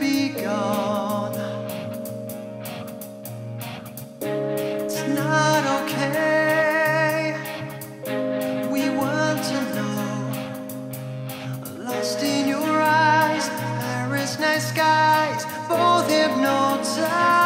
be gone. It's not okay. We weren't alone. Lost in your eyes, Paris night skies, both hypnotized.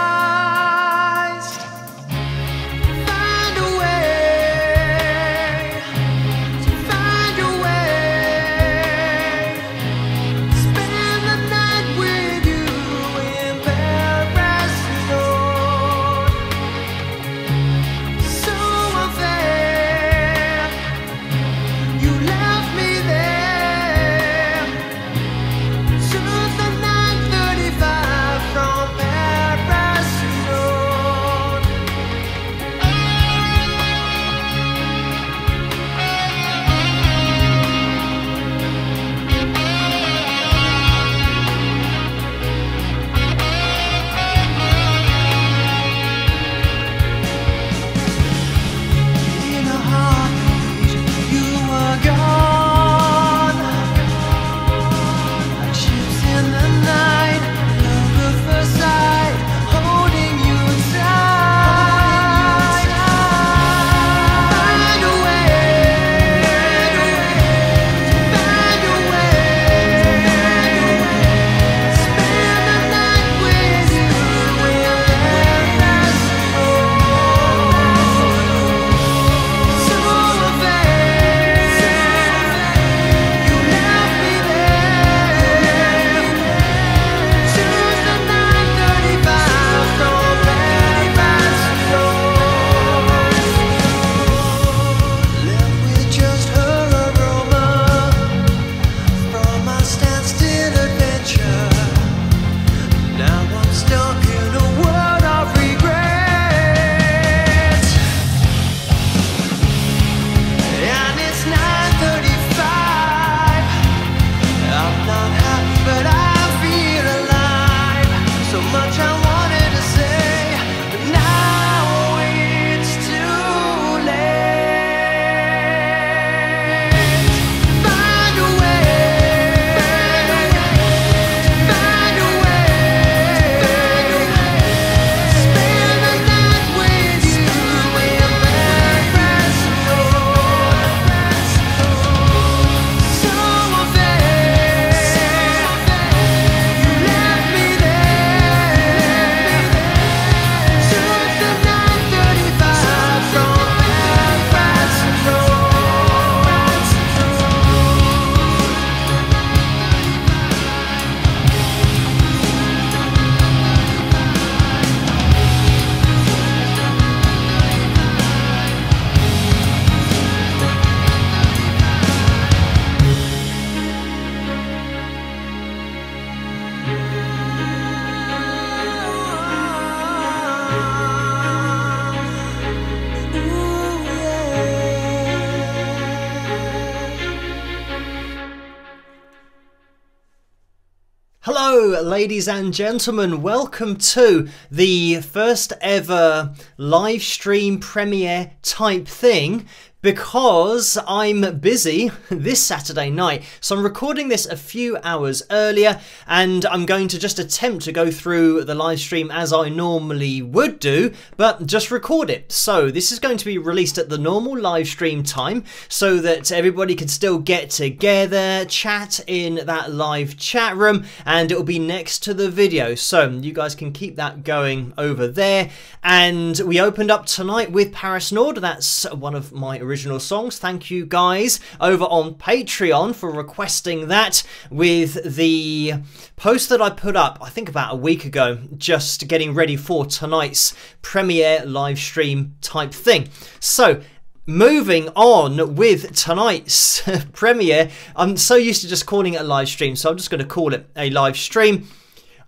Hello ladies and gentlemen, welcome to the first ever live stream premiere type thing, because I'm busy this Saturday night. So I'm recording this a few hours earlier, and I'm going to just attempt to go through the live stream as I normally would do, but just record it. So this is going to be released at the normal live stream time so that everybody can still get together, chat in that live chat room, and it will be next to the video. So you guys can keep that going over there. And we opened up tonight with Paris Nord. That's one of my original songs. Thank you guys over on Patreon for requesting that, with the post that I put up I think about a week ago, just getting ready for tonight's premiere live stream type thing. So moving on with tonight's premiere, I'm so used to just calling it a live stream, so I'm just going to call it a live stream.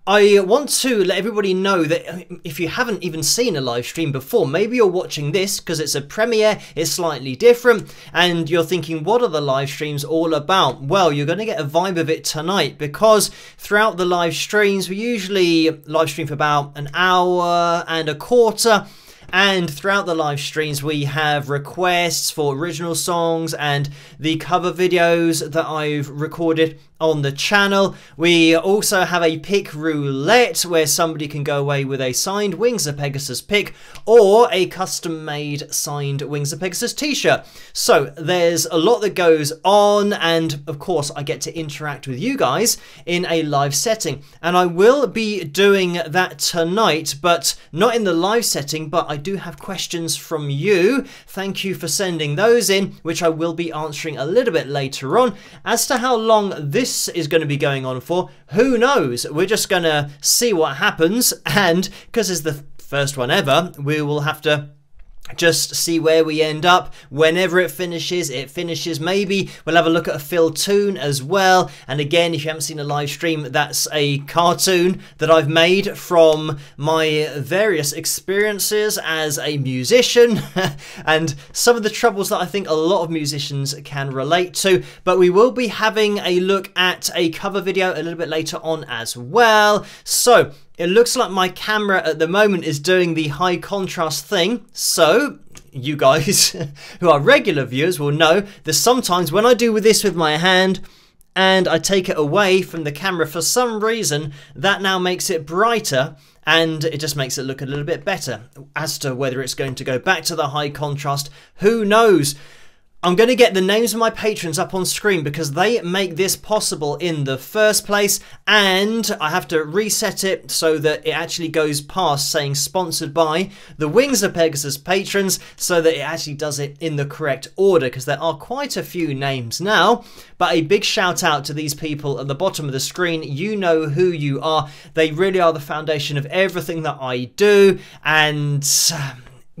I want to let everybody know that if you haven't even seen a live stream before, maybe you're watching this because it's a premiere, it's slightly different, and you're thinking, what are the live streams all about? Well, you're going to get a vibe of it tonight, because throughout the live streams, we usually live stream for about an hour and a quarter. And throughout the live streams, we have requests for original songs and the cover videos that I've recorded on the channel. We also have a pick roulette where somebody can go away with a signed Wings of Pegasus pick or a custom made signed Wings of Pegasus t-shirt. So there's a lot that goes on, and of course I get to interact with you guys in a live setting, and I will be doing that tonight, but not in the live setting, but I do have questions from you. Thank you for sending those in, which I will be answering a little bit later on. As to how long this is going to be going on for, who knows? We're just going to see what happens, and because it's the first one ever, we will have to just see where we end up. Whenever it finishes. Maybe we'll have a look at a fill tune as well. And again, if you haven't seen a live stream, that's a cartoon that I've made from my various experiences as a musician and some of the troubles that I think a lot of musicians can relate to. But we will be having a look at a cover video a little bit later on as well. So it looks like my camera at the moment is doing the high contrast thing. So you guys who are regular viewers will know that sometimes when I do this with my hand and I take it away from the camera, for some reason that now makes it brighter and it just makes it look a little bit better. As to whether it's going to go back to the high contrast, who knows? I'm going to get the names of my patrons up on screen because they make this possible in the first place, and I have to reset it so that it actually goes past saying sponsored by the Wings of Pegasus patrons, so that it actually does it in the correct order, because there are quite a few names now. But a big shout out to these people at the bottom of the screen. You know who you are. They really are the foundation of everything that I do, and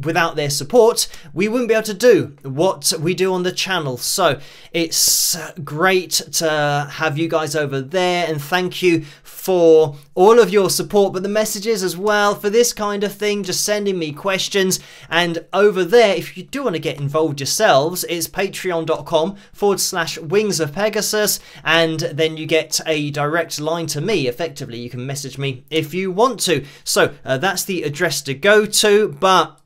without their support, we wouldn't be able to do what we do on the channel. So it's great to have you guys over there, and thank you for all of your support, but the messages as well for this kind of thing, just sending me questions. And over there, if you do want to get involved yourselves, it's patreon.com/Wings of Pegasus, and then you get a direct line to me. Effectively, you can message me if you want to. So that's the address to go to, but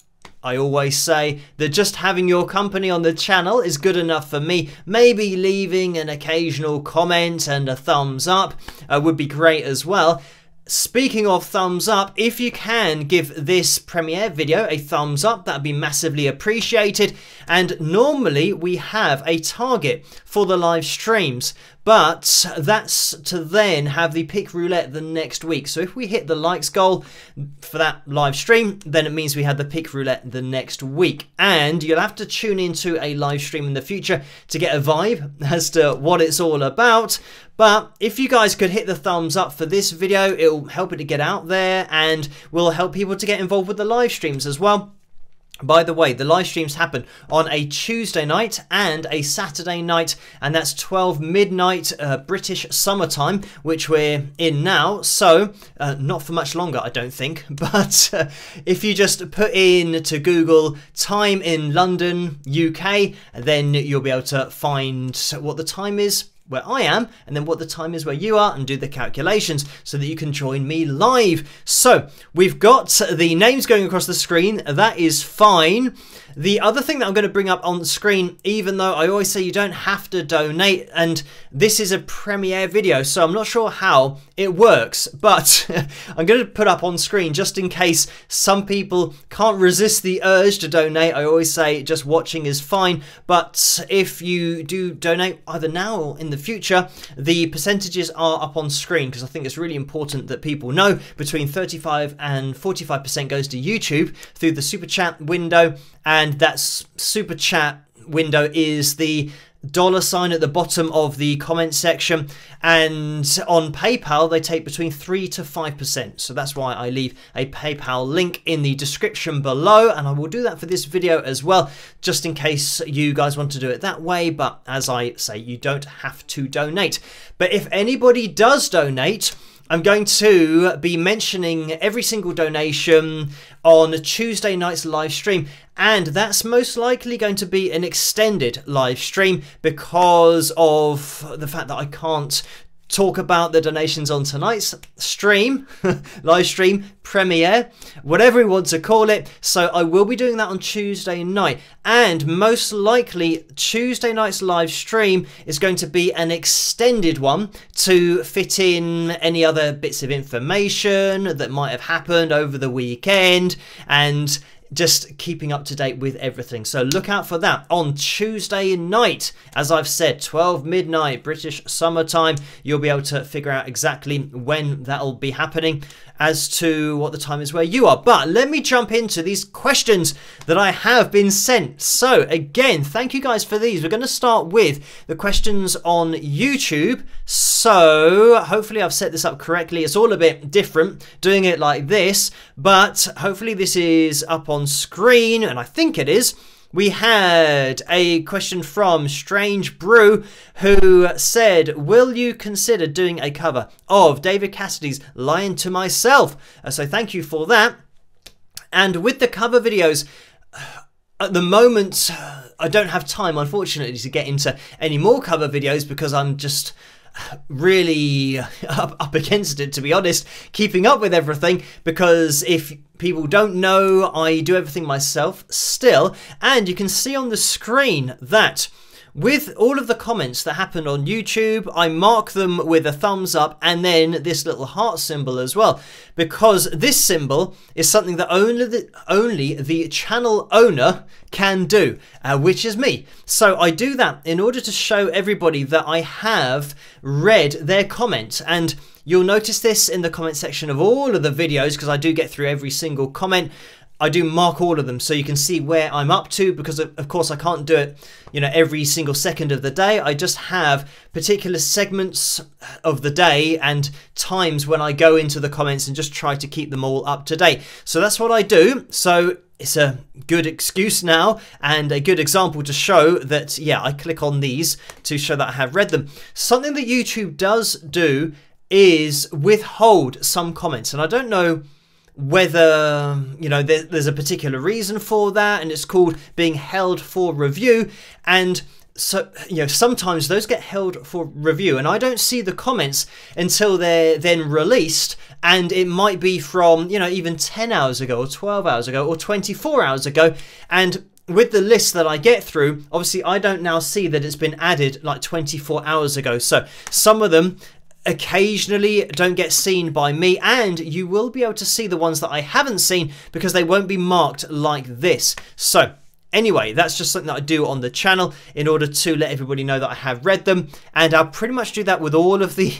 I always say that just having your company on the channel is good enough for me. Maybe leaving an occasional comment and a thumbs up would be great as well. Speaking of thumbs up, if you can give this premiere video a thumbs up, that'd be massively appreciated. And normally we have a target for the live streams, but that's to then have the pick roulette the next week. So if we hit the likes goal for that live stream, then it means we have the pick roulette the next week. And you'll have to tune into a live stream in the future to get a vibe as to what it's all about. But if you guys could hit the thumbs up for this video, it'll help it to get out there and will help people to get involved with the live streams as well. By the way, the live streams happen on a Tuesday night and a Saturday night, and that's 12 midnight British summertime, which we're in now. So not for much longer, I don't think. But if you just put in to Google time in London, UK, then you'll be able to find what the time is where I am, and then what the time is where you are, and do the calculations so that you can join me live. So we've got the names going across the screen. That is fine. The other thing that I'm going to bring up on the screen, even though I always say you don't have to donate, and this is a premiere video, so I'm not sure how it works, but I'm going to put up on screen just in case some people can't resist the urge to donate. I always say just watching is fine, but if you do donate either now or in the future, the percentages are up on screen, because I think it's really important that people know between 35 and 45% goes to YouTube through the super chat window, and that super chat window is the $sign at the bottom of the comment section, and on PayPal they take between 3 to 5%. So that's why I leave a PayPal link in the description below, and I will do that for this video as well, just in case you guys want to do it that way. But as I say, you don't have to donate. But if anybody does donate, I'm going to be mentioning every single donation on Tuesday night's live stream, and that's most likely going to be an extended live stream because of the fact that I can't talk about the donations on tonight's stream, live stream, premiere, whatever we want to call it. So I will be doing that on Tuesday night, and most likely Tuesday night's live stream is going to be an extended one to fit in any other bits of information that might have happened over the weekend and just keeping up to date with everything. So look out for that on Tuesday night. As I've said, 12 midnight British summertime. You'll be able to figure out exactly when that'll be happening as to what the time is where you are. But let me jump into these questions that I have been sent. So again, thank you guys for these. We're going to start with the questions on YouTube. So hopefully I've set this up correctly. It's all a bit different doing it like this, but hopefully this is up on screen, and I think it is. We had a question from Strange Brew, who said, will you consider doing a cover of David Cassidy's Lying to Myself? So thank you for that. And with the cover videos, at the moment, I don't have time, unfortunately, to get into any more cover videos because I'm just really up against it, to be honest, keeping up with everything, because if people don't know, I do everything myself still. And you can see on the screen that with all of the comments that happened on YouTube, I mark them with a thumbs up and then this little heart symbol as well, because this symbol is something that only the channel owner can do, which is me. So I do that in order to show everybody that I have read their comment. And you'll notice this in the comment section of all of the videos, because I do get through every single comment. I do mark all of them so you can see where I'm up to, because of course I can't do it, you know, every single second of the day. I just have particular segments of the day and times when I go into the comments and just try to keep them all up to date. So that's what I do. So it's a good excuse now and a good example to show that, yeah, I click on these to show that I have read them. Something that YouTube does do is withhold some comments, and I don't know whether, you know, there's a particular reason for that, and it's called being held for review. And so, you know, sometimes those get held for review and I don't see the comments until they're then released, and it might be from, you know, even 10 hours ago or 12 hours ago or 24 hours ago. And with the list that I get through, obviously I don't now see that it's been added like 24 hours ago. So some of them occasionally don't get seen by me, and you will be able to see the ones that I haven't seen because they won't be marked like this. So anyway, that's just something that I do on the channel in order to let everybody know that I have read them, and I'll pretty much do that with all of the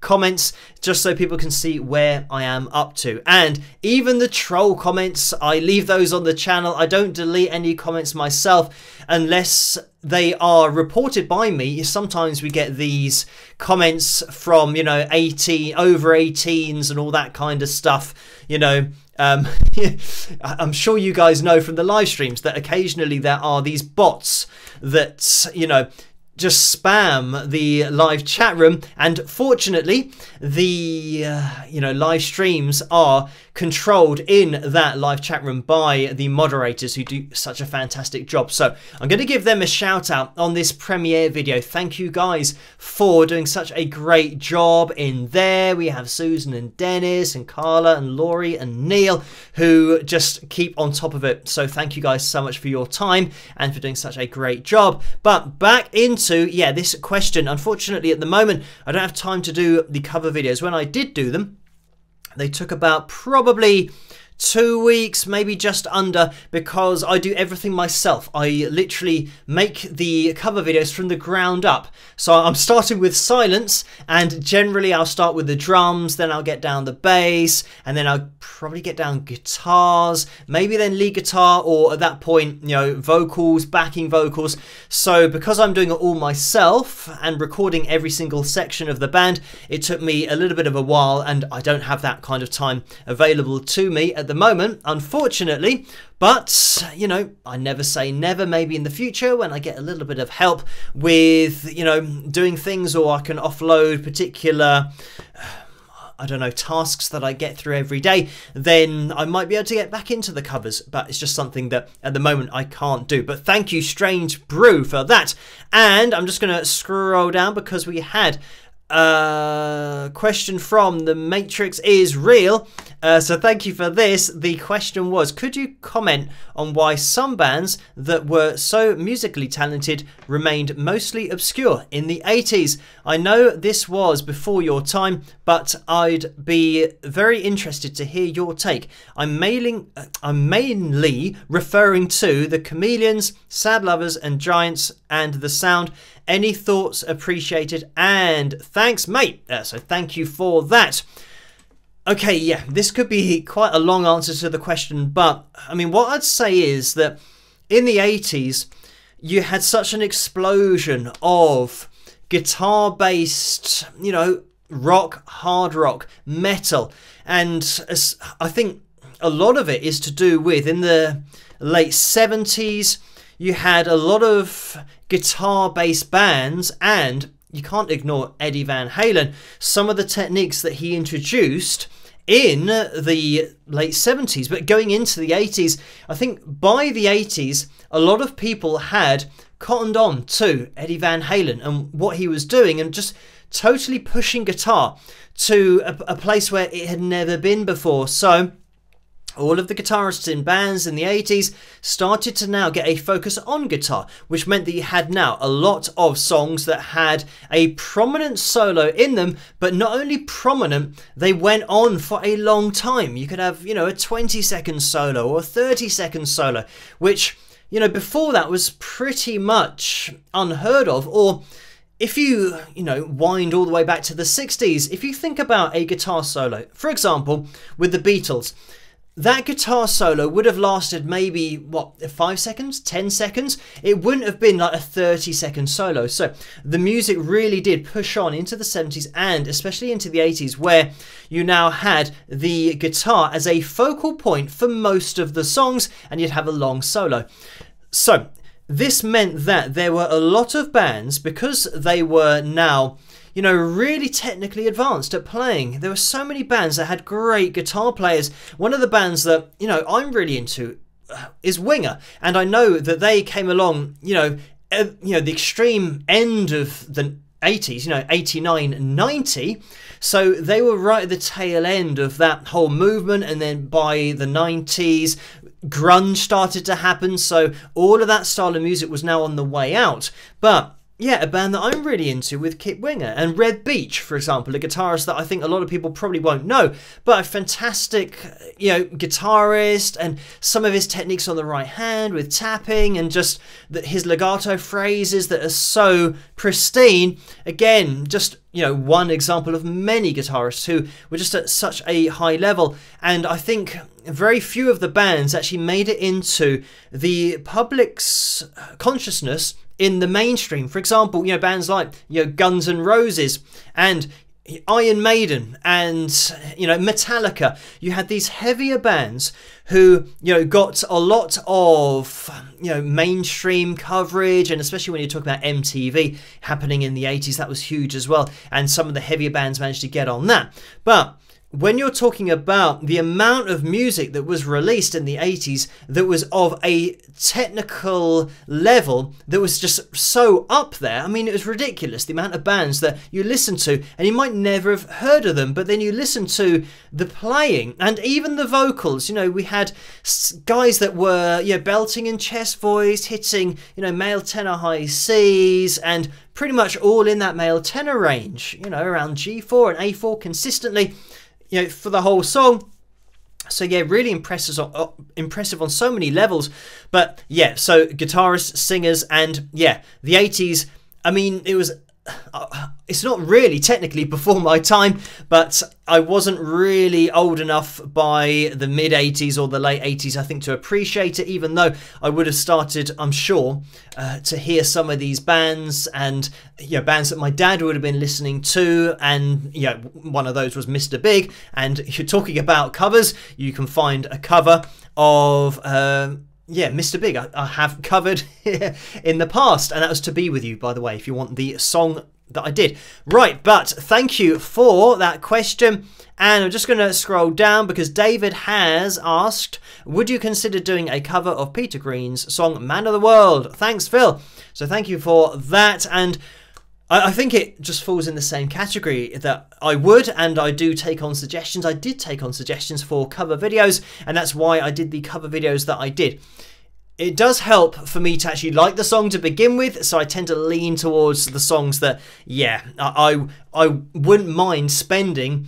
comments just so people can see where I am up to. And even the troll comments, I leave those on the channel. I don't delete any comments myself unless they are reported by me. Sometimes we get these comments from, you know, over 18s and all that kind of stuff, you know. I'm sure you guys know from the live streams that occasionally there are these bots that, you know, just spam the live chat room, and fortunately the you know, live streams are controlled in that live chat room by the moderators who do such a fantastic job. So I'm going to give them a shout out on this premiere video. Thank you guys for doing such a great job in there. We have Susan and Dennis and Carla and Laurie and Neil who just keep on top of it. So thank you guys so much for your time and for doing such a great job. But back into, yeah, this question. Unfortunately at the moment I don't have time to do the cover videos. When I did do them, they took about probably 2 weeks, maybe just under, because I do everything myself. I literally make the cover videos from the ground up. So I'm starting with silence, and generally I'll start with the drums, then I'll get down the bass, and then I'll probably get down guitars, maybe then lead guitar, or at that point, you know, vocals, backing vocals. So because I'm doing it all myself and recording every single section of the band, it took me a little bit of a while, and I don't have that kind of time available to me at the moment, unfortunately. But, you know, I never say never. Maybe in the future when I get a little bit of help with, you know, doing things, or I can offload particular, I don't know, tasks that I get through every day, then I might be able to get back into the covers. But it's just something that at the moment I can't do. But thank you, Strange Brew, for that. And I'm just going to scroll down because we had question from The Matrix is real. So thank you for this. The question was, could you comment on why some bands that were so musically talented remained mostly obscure in the 80s? I know this was before your time, but I'd be very interested to hear your take. I'm mainly referring to the Chameleons, Sad Lovers and Giants and The Sound. Any thoughts appreciated, and thanks, mate. So thank you for that. Okay, yeah, this could be quite a long answer to the question, but I mean, what I'd say is that in the 80s, you had such an explosion of guitar-based, you know, rock, hard rock, metal, and I think a lot of it is to do with, in the late 70s, you had a lot of guitar-based bands, and you can't ignore Eddie Van Halen. Some of the techniques that he introduced in the late 70s, but going into the 80s, I think by the 80s, a lot of people had cottoned on to Eddie Van Halen and what he was doing, and just totally pushing guitar to a place where it had never been before. So all of the guitarists in bands in the 80s started to now get a focus on guitar, which meant that you had now a lot of songs that had a prominent solo in them, but not only prominent, they went on for a long time. You could have, you know, a 20-second solo or a 30-second solo, which, you know, before that was pretty much unheard of. Or if you know, wind all the way back to the 60s, if you think about a guitar solo, for example, with the Beatles, that guitar solo would have lasted maybe, what, 5 seconds, 10 seconds? It wouldn't have been like a 30-second solo. So the music really did push on into the 70s and especially into the 80s, where you now had the guitar as a focal point for most of the songs, and you'd have a long solo. So this meant that there were a lot of bands, because they were now, you know, really technically advanced at playing. There were so many bands that had great guitar players. One of the bands that, you know, I'm really into is Winger, and I know that they came along, you know, the extreme end of the 80s, you know, 89, 90. So they were right at the tail end of that whole movement, and then by the 90s, grunge started to happen. So all of that style of music was now on the way out. But yeah, a band that I'm really into with Kip Winger and Red Beach, for example, a guitarist that I think a lot of people probably won't know, but a fantastic, you know, guitarist, and some of his techniques on the right hand with tapping and just his legato phrases that are so pristine. Again, just, you know, one example of many guitarists who were just at such a high level. And I think very few of the bands actually made it into the public's consciousness in the mainstream. For example, you know, bands like, you know, Guns N' Roses and Iron Maiden and, you know, Metallica. You had these heavier bands who, you know, got a lot of, you know, mainstream coverage, and especially when you talk about MTV happening in the 80s, that was huge as well. And some of the heavier bands managed to get on that. But when you're talking about the amount of music that was released in the 80s that was of a technical level that was just so up there, I mean, it was ridiculous, the amount of bands that you listen to, and you might never have heard of them, but then you listen to the playing and even the vocals. You know, we had guys that were, you know, belting in chest voice, hitting, you know, male tenor high Cs, and pretty much all in that male tenor range, you know, around G4 and A4 consistently, you know, for the whole song. So yeah, really impressive on so many levels. But yeah, so guitarists, singers, and yeah, the 80s, I mean, it was, it's not really technically before my time, but I wasn't really old enough by the mid 80s or the late 80s, I think, to appreciate it, even though I would have started, I'm sure, to hear some of these bands, and, you know, bands that my dad would have been listening to. And, you know, one of those was Mr. Big. And if you're talking about covers, you can find a cover of yeah, Mr. Big, I have covered in the past, and that was To Be With You, by the way, if you want the song that I did. Right, but thank you for that question. And I'm just going to scroll down because David has asked, would you consider doing a cover of Peter Green's song Man of the World? Thanks, Phil. So thank you for that. And I think it just falls in the same category that I would, and I do take on suggestions. I did take on suggestions for cover videos, and that's why I did the cover videos that I did. It does help for me to actually like the song to begin with, so I tend to lean towards the songs that, yeah, I wouldn't mind spending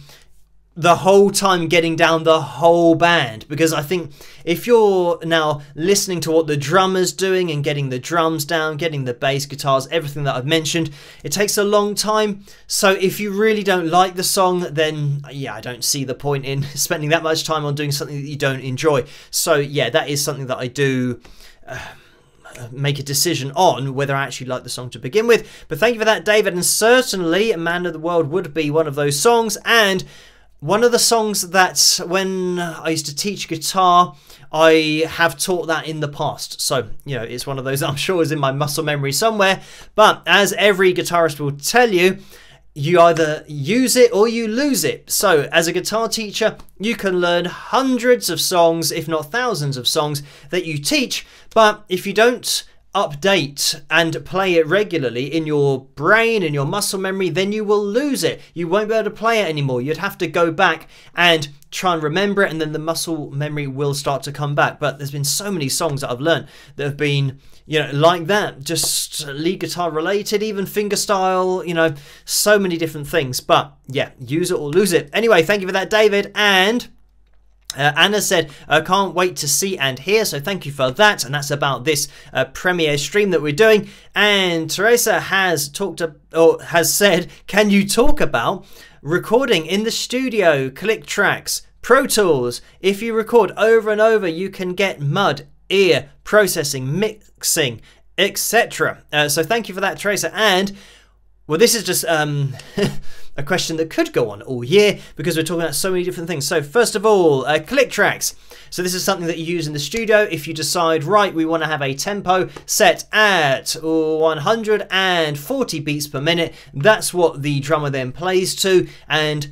the whole time getting down the whole band, because I think if you're now listening to what the drummer's doing and getting the drums down, getting the bass, guitars, everything that I've mentioned, it takes a long time. So if you really don't like the song, then yeah, I don't see the point in spending that much time on doing something that you don't enjoy. So yeah, that is something that I do make a decision on, whether I actually like the song to begin with. But thank you for that, David, and certainly Man of the World would be one of those songs, and one of the songs that when I used to teach guitar, I have taught that in the past. So, you know, it's one of those that I'm sure is in my muscle memory somewhere. But as every guitarist will tell you, you either use it or you lose it. So as a guitar teacher, you can learn hundreds of songs, if not thousands of songs that you teach. But if you don't update and play it regularly in your brain, in your muscle memory, then you will lose it. You won't be able to play it anymore. You'd have to go back and try and remember it, and then the muscle memory will start to come back. But there's been so many songs that I've learned that have been, you know, like that, just lead guitar related, even fingerstyle, you know, so many different things. But yeah, use it or lose it. Anyway, thank you for that, David. And Anna said, can't wait to see and hear, so thank you for that. And that's about this premiere stream that we're doing. And Teresa has has said, can you talk about recording in the studio, click tracks, Pro Tools? If you record over and over, you can get mud, ear, processing, mixing, etc. So thank you for that, Teresa. And well, this is just a question that could go on all year, because we're talking about so many different things. So first of all, click tracks. So this is something that you use in the studio if you decide, right, we want to have a tempo set at 140 beats per minute. That's what the drummer then plays to. And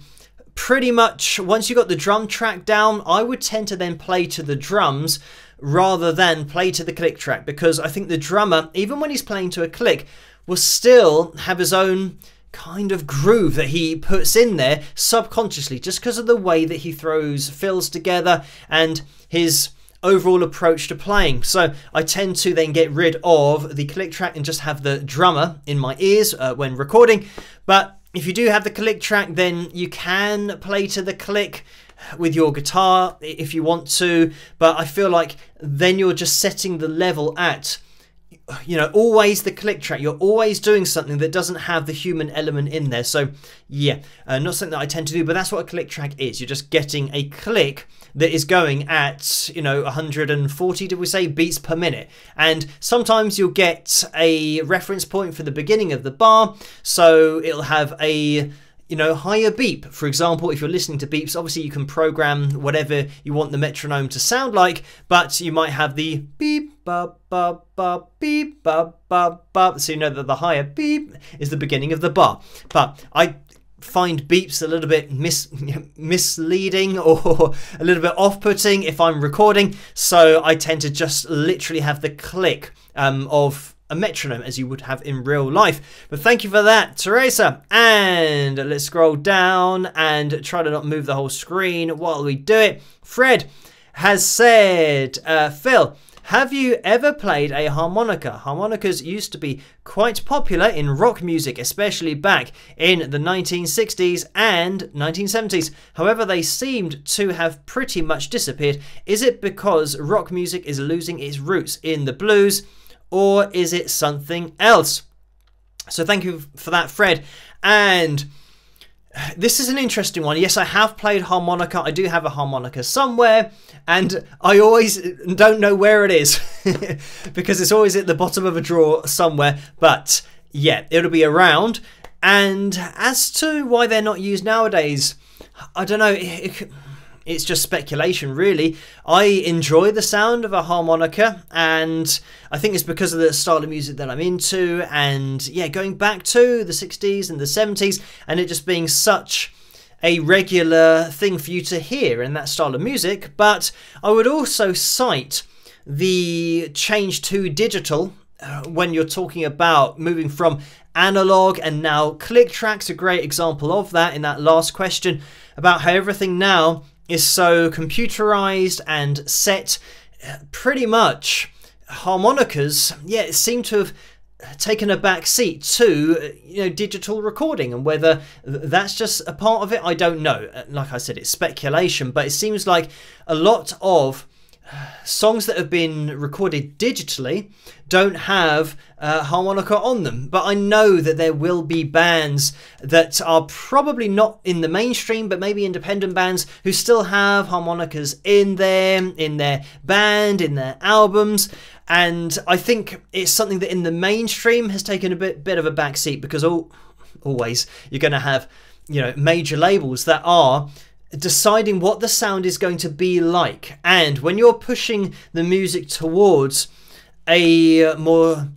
pretty much once you got the drum track down, I would tend to then play to the drums rather than play to the click track, because I think the drummer, even when he's playing to a click, will still have his own kind of groove that he puts in there subconsciously, just because of the way that he throws fills together and his overall approach to playing. So I tend to then get rid of the click track and just have the drummer in my ears when recording. But if you do have the click track, then you can play to the click with your guitar if you want to, but I feel like then you're just setting the level at, you know, always the click track. You're always doing something that doesn't have the human element in there. So yeah, not something that I tend to do, but that's what a click track is. You're just getting a click that is going at, you know, 140, did we say, beats per minute. And sometimes you'll get a reference point for the beginning of the bar, so it'll have a, you know, higher beep. For example, if you're listening to beeps, obviously you can program whatever you want the metronome to sound like, but you might have the beep, bop, bop, bop, beep, bop, bop, bop, so you know that the higher beep is the beginning of the bar. But I find beeps a little bit misleading or a little bit off-putting if I'm recording, so I tend to just literally have the click of a metronome as you would have in real life. But thank you for that, Teresa. And let's scroll down and try to not move the whole screen while we do it. Fred has said, Phil, have you ever played a harmonica? Harmonicas used to be quite popular in rock music, especially back in the 1960s and 1970s. However, they seemed to have pretty much disappeared. Is it because rock music is losing its roots in the blues, or is it something else? So thank you for that, Fred. And this is an interesting one. Yes, I have played harmonica. I do have a harmonica somewhere, and I always don't know where it is because it's always at the bottom of a drawer somewhere. But yeah, it'll be around. And as to why they're not used nowadays, I don't know. It's just speculation, really. I enjoy the sound of a harmonica, and I think it's because of the style of music that I'm into, and yeah, going back to the 60s and the 70s, and it just being such a regular thing for you to hear in that style of music. But I would also cite the change to digital when you're talking about moving from analog and now click tracks. A great example of that in that last question about how everything now is so computerized and set. Pretty much harmonicas, yeah, seem to have taken a back seat to digital recording, and whether that's just a part of it, I don't know. Like I said, it's speculation, but it seems like a lot of songs that have been recorded digitally don't have harmonica on them. But I know that there will be bands that are probably not in the mainstream, but maybe independent bands who still have harmonicas in their band, in their albums. And I think it's something that in the mainstream has taken a bit of a backseat, because always you're going to have major labels that are deciding what the sound is going to be like. And when you're pushing the music towards a more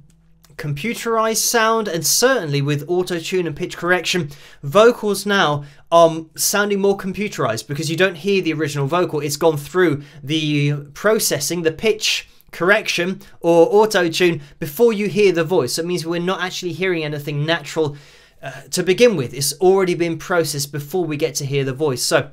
computerized sound, and certainly with auto-tune and pitch correction, vocals now are sounding more computerized because you don't hear the original vocal. It's gone through the processing, the pitch correction or auto-tune before you hear the voice. So it means we're not actually hearing anything natural to begin with. It's already been processed before we get to hear the voice. So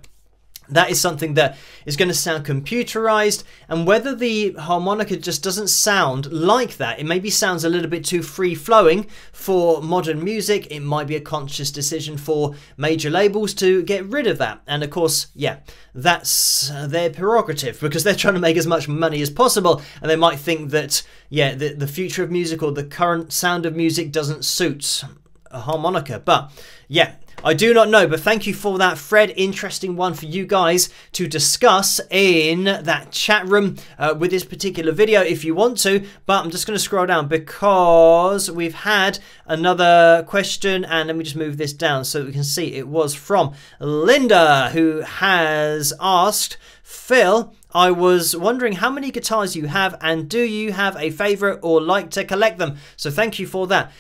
that is something that is going to sound computerized, and whether the harmonica just doesn't sound like that, it maybe sounds a little bit too free-flowing for modern music. It might be a conscious decision for major labels to get rid of that. And of course, yeah, that's their prerogative, because they're trying to make as much money as possible, and they might think that, yeah, the future of music or the current sound of music doesn't suit a harmonica. But yeah, I do not know, but thank you for that, Fred. Interesting one for you guys to discuss in that chat room with this particular video if you want to. But I'm just going to scroll down because we've had another question, and let me just move this down so we can see. It was from Linda, who has asked, Phil, I was wondering how many guitars you have, and do you have a favorite or like to collect them? So thank you for that.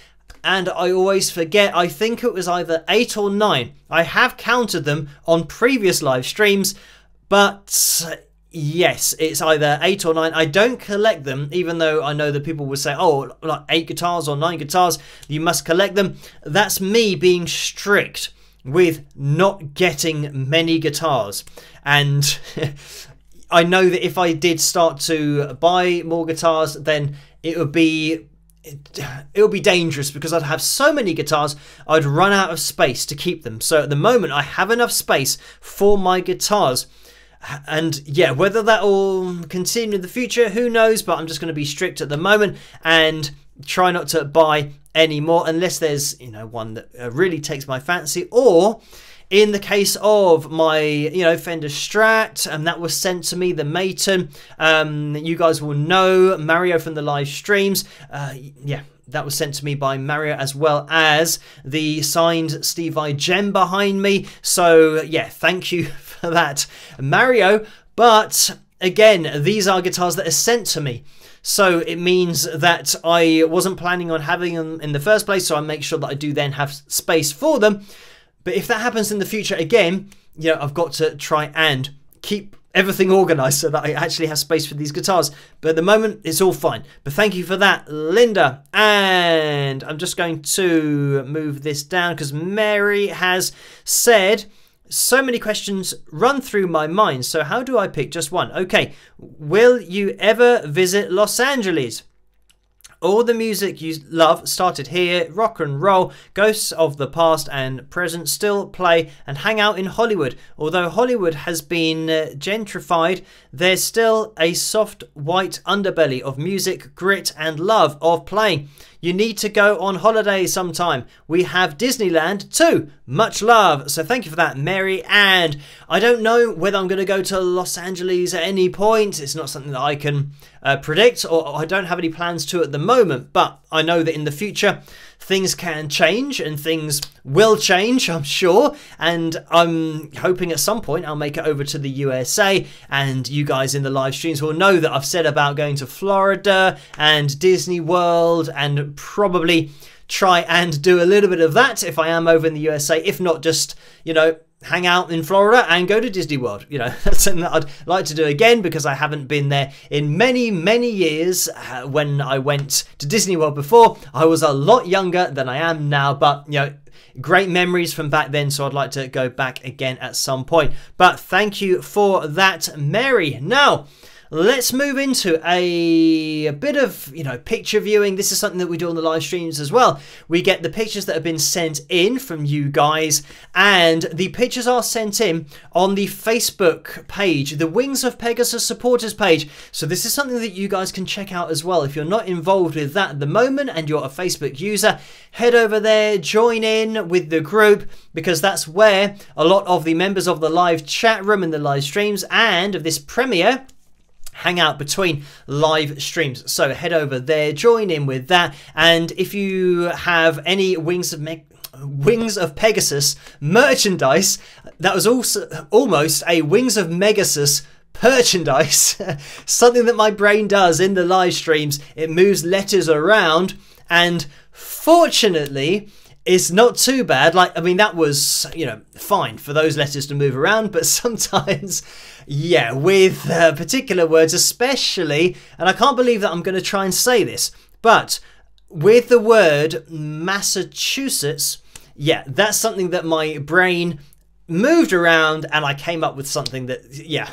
And I always forget, I think it was either 8 or 9. I have counted them on previous live streams, but yes, it's either 8 or 9. I don't collect them, even though I know that people would say, oh, like 8 guitars or 9 guitars, you must collect them. That's me being strict with not getting many guitars. And I know that if I did start to buy more guitars, then it would be dangerous, because I'd have so many guitars I'd run out of space to keep them. So at the moment I have enough space for my guitars, and yeah, whether that will continue in the future, who knows, but I'm just going to be strict at the moment and try not to buy any more unless there's one that really takes my fancy. Or in the case of my, Fender Strat, and that was sent to me, the Maton, you guys will know Mario from the live streams. Yeah, that was sent to me by Mario, as well as the signed Steve Vai gem behind me. So yeah, thank you for that, Mario. But again, these are guitars that are sent to me. So it means that I wasn't planning on having them in the first place, so I make sure that I do then have space for them. But if that happens in the future again, I've got to try and keep everything organized so that I actually have space for these guitars. But at the moment, it's all fine. But thank you for that, Linda. And I'm just going to move this down because Mary has said, so many questions run through my mind. So how do I pick just one? Okay, will you ever visit Los Angeles? All the music you love started here. Rock and roll, ghosts of the past and present still play and hang out in Hollywood. Although Hollywood has been gentrified, there's still a soft white underbelly of music, grit and love of playing. You need to go on holiday sometime. We have Disneyland too. Much love. So thank you for that, Mary. And I don't know whether I'm going to go to Los Angeles at any point. It's not something that I can predict, or I don't have any plans to at the moment. But I know that in the future, things can change and things will change, I'm sure. And I'm hoping at some point I'll make it over to the USA, and you guys in the live streams will know that I've said about going to Florida and Disney World, and probably try and do a little bit of that if I am over in the USA. If not, just, hang out in Florida and go to Disney World. You know, that's something that I'd like to do again because I haven't been there in many, many years. When I went to Disney World before, I was a lot younger than I am now, but, you know, great memories from back then, so I'd like to go back again at some point. But thank you for that, Mary. Now, let's move into a bit of, you know, picture viewing. This is something that we do on the live streams as well. We get the pictures that have been sent in from you guys, and the pictures are sent in on the Facebook page, the Wings of Pegasus supporters page. So this is something that you guys can check out as well. If you're not involved with that at the moment and you're a Facebook user, head over there, join in with the group, because that's where a lot of the members of the live chat room and the live streams and of this premiere hang out between live streams. So head over there, join in with that, and if you have any Wings of Pegasus merchandise, that was also almost a Wings of Pegasus merchandise, something that my brain does in the live streams. It moves letters around, and fortunately it's not too bad. Like, I mean, that was, you know, fine for those letters to move around, but sometimes, yeah, with particular words especially, and I can't believe that I'm going to try and say this, but with the word Massachusetts, yeah, that's something that my brain moved around, and I came up with something that, yeah,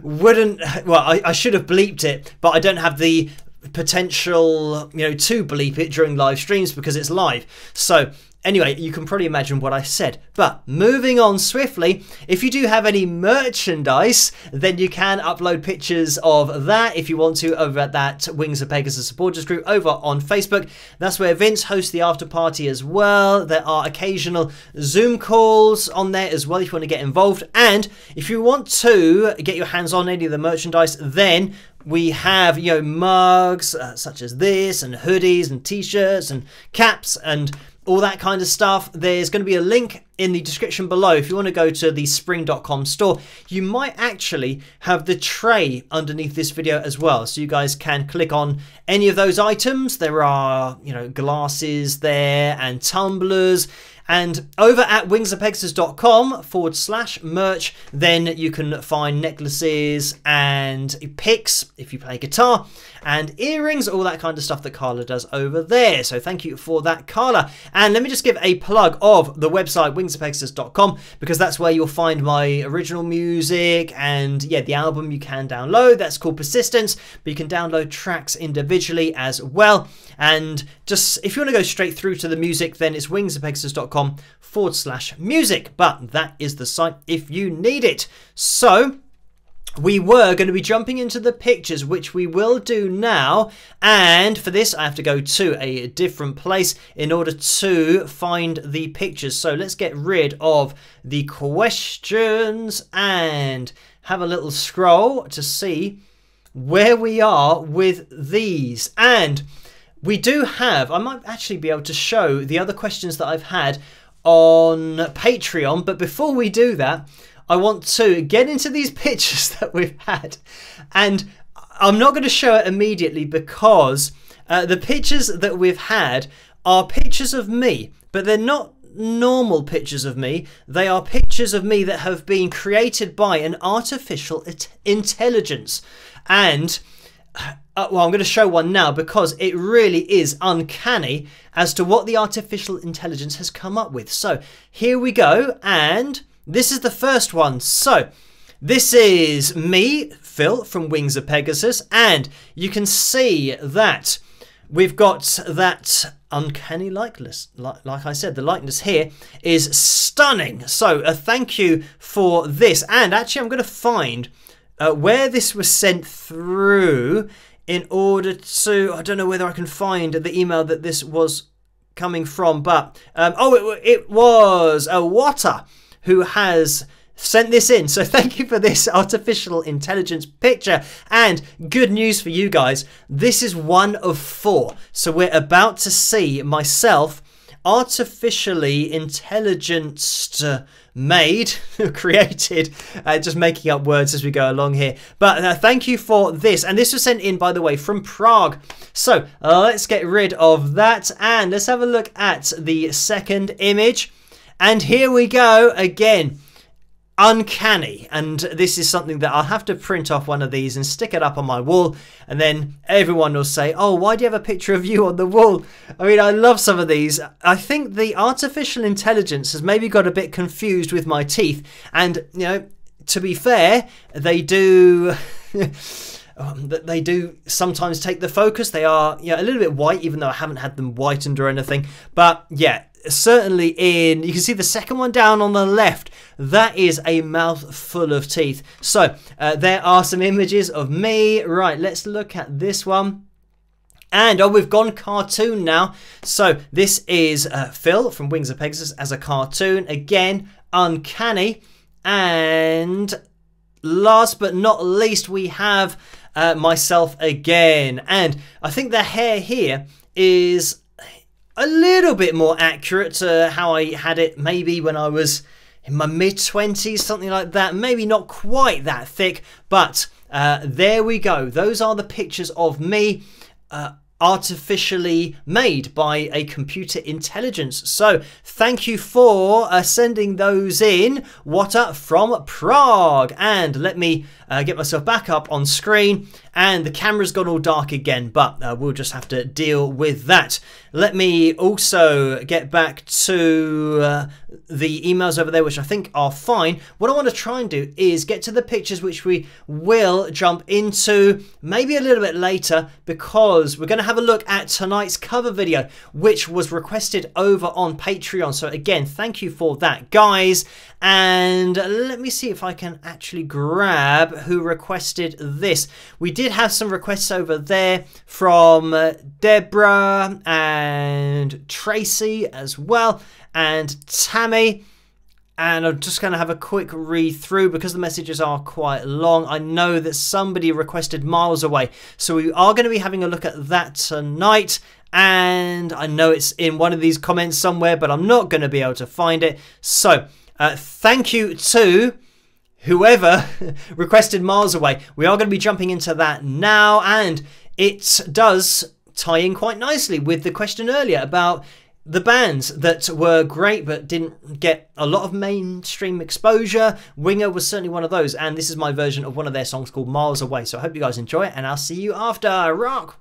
wouldn't, well, I should have bleeped it, but I don't have the potential, you know, to bleep it during live streams because it's live. So anyway, you can probably imagine what I said. But moving on swiftly, if you do have any merchandise, then you can upload pictures of that if you want to over at that Wings of Pegasus supporters group over on Facebook. That's where Vince hosts the after party as well. There are occasional Zoom calls on there as well if you want to get involved. And if you want to get your hands on any of the merchandise, then we have, you know, mugs such as this, and hoodies and t-shirts and caps and all that kind of stuff. There's going to be a link in the description below. If you want to go to the spring.com store, you might actually have the tray underneath this video as well. So you guys can click on any of those items. There are, you know, glasses there and tumblers. And over at wingsofpegasus.com/merch, then you can find necklaces and picks if you play guitar, and earrings, all that kind of stuff that Carla does over there. So thank you for that, Carla. And let me just give a plug of the website wingsofpegasus.com, because that's where you'll find my original music, and yeah, the album you can download. That's called Persistence, but you can download tracks individually as well. And just if you want to go straight through to the music, then it's wingsofpegasus.com/music, but that is the site if you need it. So we were going to be jumping into the pictures, which we will do now. And for this, I have to go to a different place in order to find the pictures. So let's get rid of the questions and have a little scroll to see where we are with these. And we do have, I might actually be able to show the other questions that I've had on Patreon. But before we do that, I want to get into these pictures that we've had. And I'm not going to show it immediately because the pictures that we've had are pictures of me, but they're not normal pictures of me. They are pictures of me that have been created by an artificial intelligence. And well, I'm going to show one now because it really is uncanny as to what the artificial intelligence has come up with. So here we go, and this is the first one. So this is me, Phil, from Wings of Pegasus, and you can see that we've got that uncanny likeness. Like I said, the likeness here is stunning. So thank you for this. And actually, I'm going to find where this was sent through in order to, I don't know whether I can find the email that this was coming from, but it was a Water who has sent this in. So thank you for this artificial intelligence picture. And good news for you guys, this is one of 4. So we're about to see myself artificially intelligenced, made, created, just making up words as we go along here. But thank you for this. And this was sent in, by the way, from Prague. So let's get rid of that and let's have a look at the second image. And here we go again. Uncanny. And this is something that I'll have to print off one of these and stick it up on my wall, and then everyone will say, oh, why do you have a picture of you on the wall? I mean, I love some of these. I think the artificial intelligence has maybe got a bit confused with my teeth, and you know, to be fair, they do they do sometimes take the focus. They are, you know, a little bit white, even though I haven't had them whitened or anything. But yeah, certainly you can see the second one down on the left. That is a mouth full of teeth. So there are some images of me. Right, let's look at this one. And, oh, we've gone cartoon now. So this is Phil from Wings of Pegasus as a cartoon. Again, uncanny. And last but not least, we have myself again. And I think the hair here is a little bit more accurate to how I had it maybe when I was in my mid-20s, something like that. Maybe not quite that thick, but there we go. Those are the pictures of me artificially made by a computer intelligence. So thank you for sending those in. What up from Prague? And let me get myself back up on screen, and the camera's gone all dark again, but we'll just have to deal with that. Let me also get back to the emails over there, which I think are fine. What I want to try and do is get to the pictures, which we will jump into maybe a little bit later, because we're going to have a look at tonight's cover video, which was requested over on Patreon. So again, thank you for that, guys. And let me see if I can actually grab who requested this. We did have some requests over there from Deborah and Tracy as well, and Tammy. And I'm just going to have a quick read through because the messages are quite long. I know that somebody requested Miles Away, so we are going to be having a look at that tonight. And I know it's in one of these comments somewhere, but I'm not going to be able to find it. So thank you to whoever requested Miles Away. We are going to be jumping into that now, and it does tie in quite nicely with the question earlier about the bands that were great but didn't get a lot of mainstream exposure. Winger was certainly one of those, and this is my version of one of their songs called Miles Away. So I hope you guys enjoy it, and I'll see you after. Rock!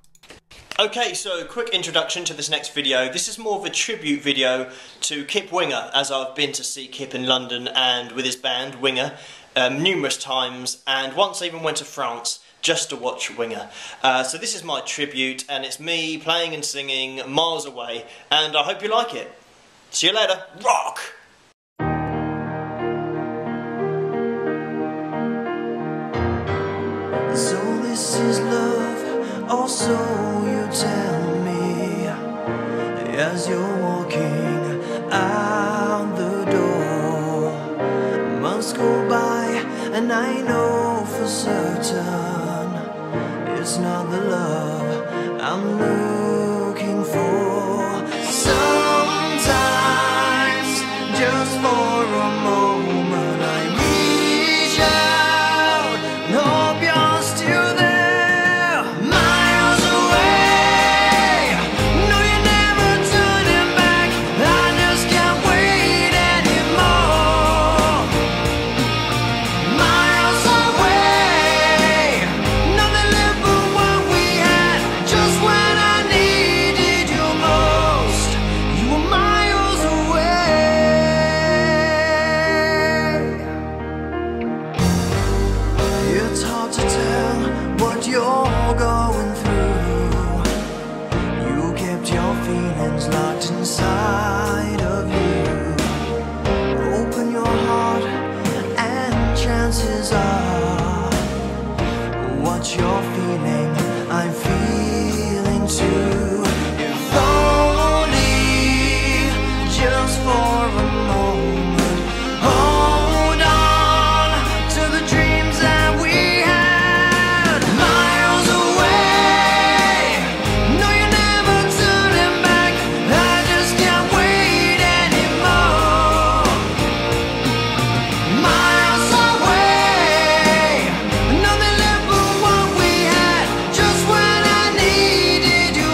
Okay, so quick introduction to this next video. This is more of a tribute video to Kip Winger, as I've been to see Kip in London and with his band Winger numerous times, and once I even went to France just to watch Winger. So this is my tribute, and it's me playing and singing Miles Away, and I hope you like it. See you later. Rock! So this is love, or so you tell me, as you're walking out the door. Months go by, and I know for certain it's not the love I'm looking for. Sometimes, just for a moment, I reach out and hope you're still there. Miles away, no, you're never turning back. I just can't wait anymore. Miles away, nothing left but what we had. Just when I needed you most, you were miles away. It's hard to tell what you're going through. You kept your feelings locked inside of you. Open your heart and chances are what you're feeling, I'm feeling too. If only just for a moment, hold on to the dreams that we had. Miles away, no, you're never turning back. I just can't wait anymore. Miles away, nothing left but what we had. Just when I needed you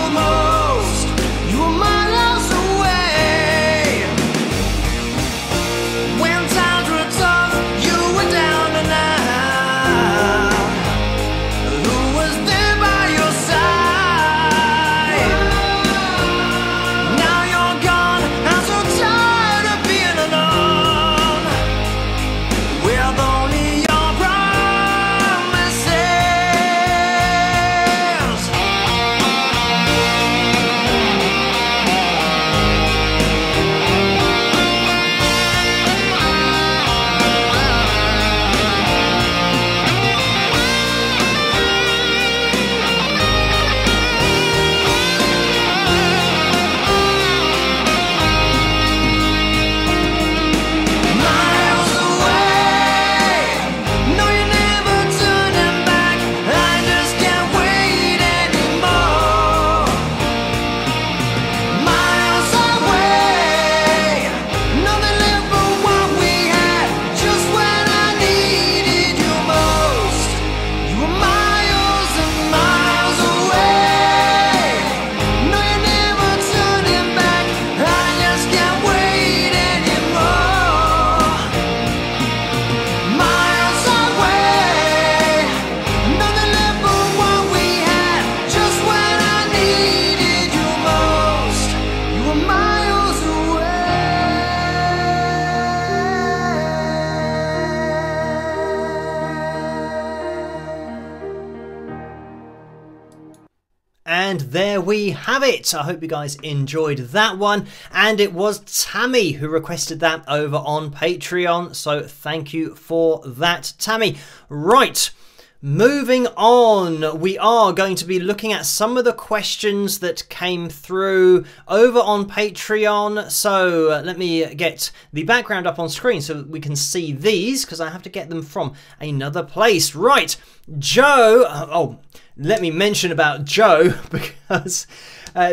And there we have it. I hope you guys enjoyed that one. And it was Tammy who requested that over on Patreon. So thank you for that, Tammy. Right. Moving on, we are going to be looking at some of the questions that came through over on Patreon. So let me get the background up on screen so we can see these, because I have to get them from another place. Right, Joe. Let me mention about Joe, because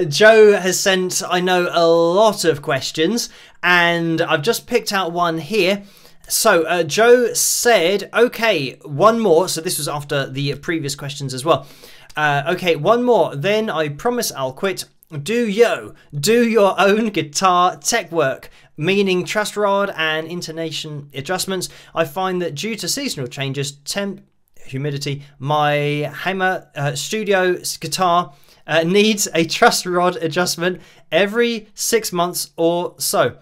Joe has sent, I know, a lot of questions, and I've just picked out one here. So Joe said, okay, one more. So this was after the previous questions as well. Okay, one more. Then I promise I'll quit. Do your own guitar tech work, meaning truss rod and intonation adjustments. I find that due to seasonal changes, temp, humidity, my Hammer Studio guitar needs a truss rod adjustment every 6 months or so.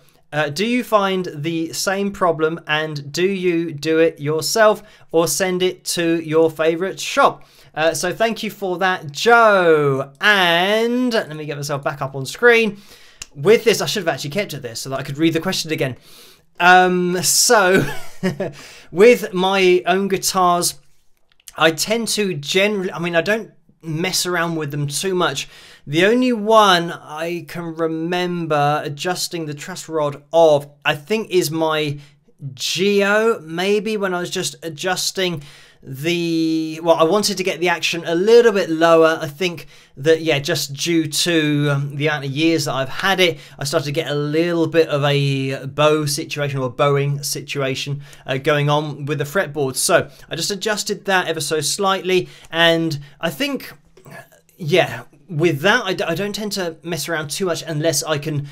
Do you find the same problem, and do you do it yourself or send it to your favorite shop? So thank you for that, Joe. And let me get myself back up on screen. With this, I should have actually kept it there so that I could read the question again. So with my own guitars, I tend to generally, I don't mess around with them too much. The only one I can remember adjusting the truss rod of, I think, is my Geo, maybe, when I was just adjusting the, well, I wanted to get the action a little bit lower. I think that, yeah, just due to the amount of years that I've had it, I started to get a little bit of a bow situation, or a bowing situation going on with the fretboard. So I just adjusted that ever so slightly, and I think, yeah, with that, I don't tend to mess around too much unless I can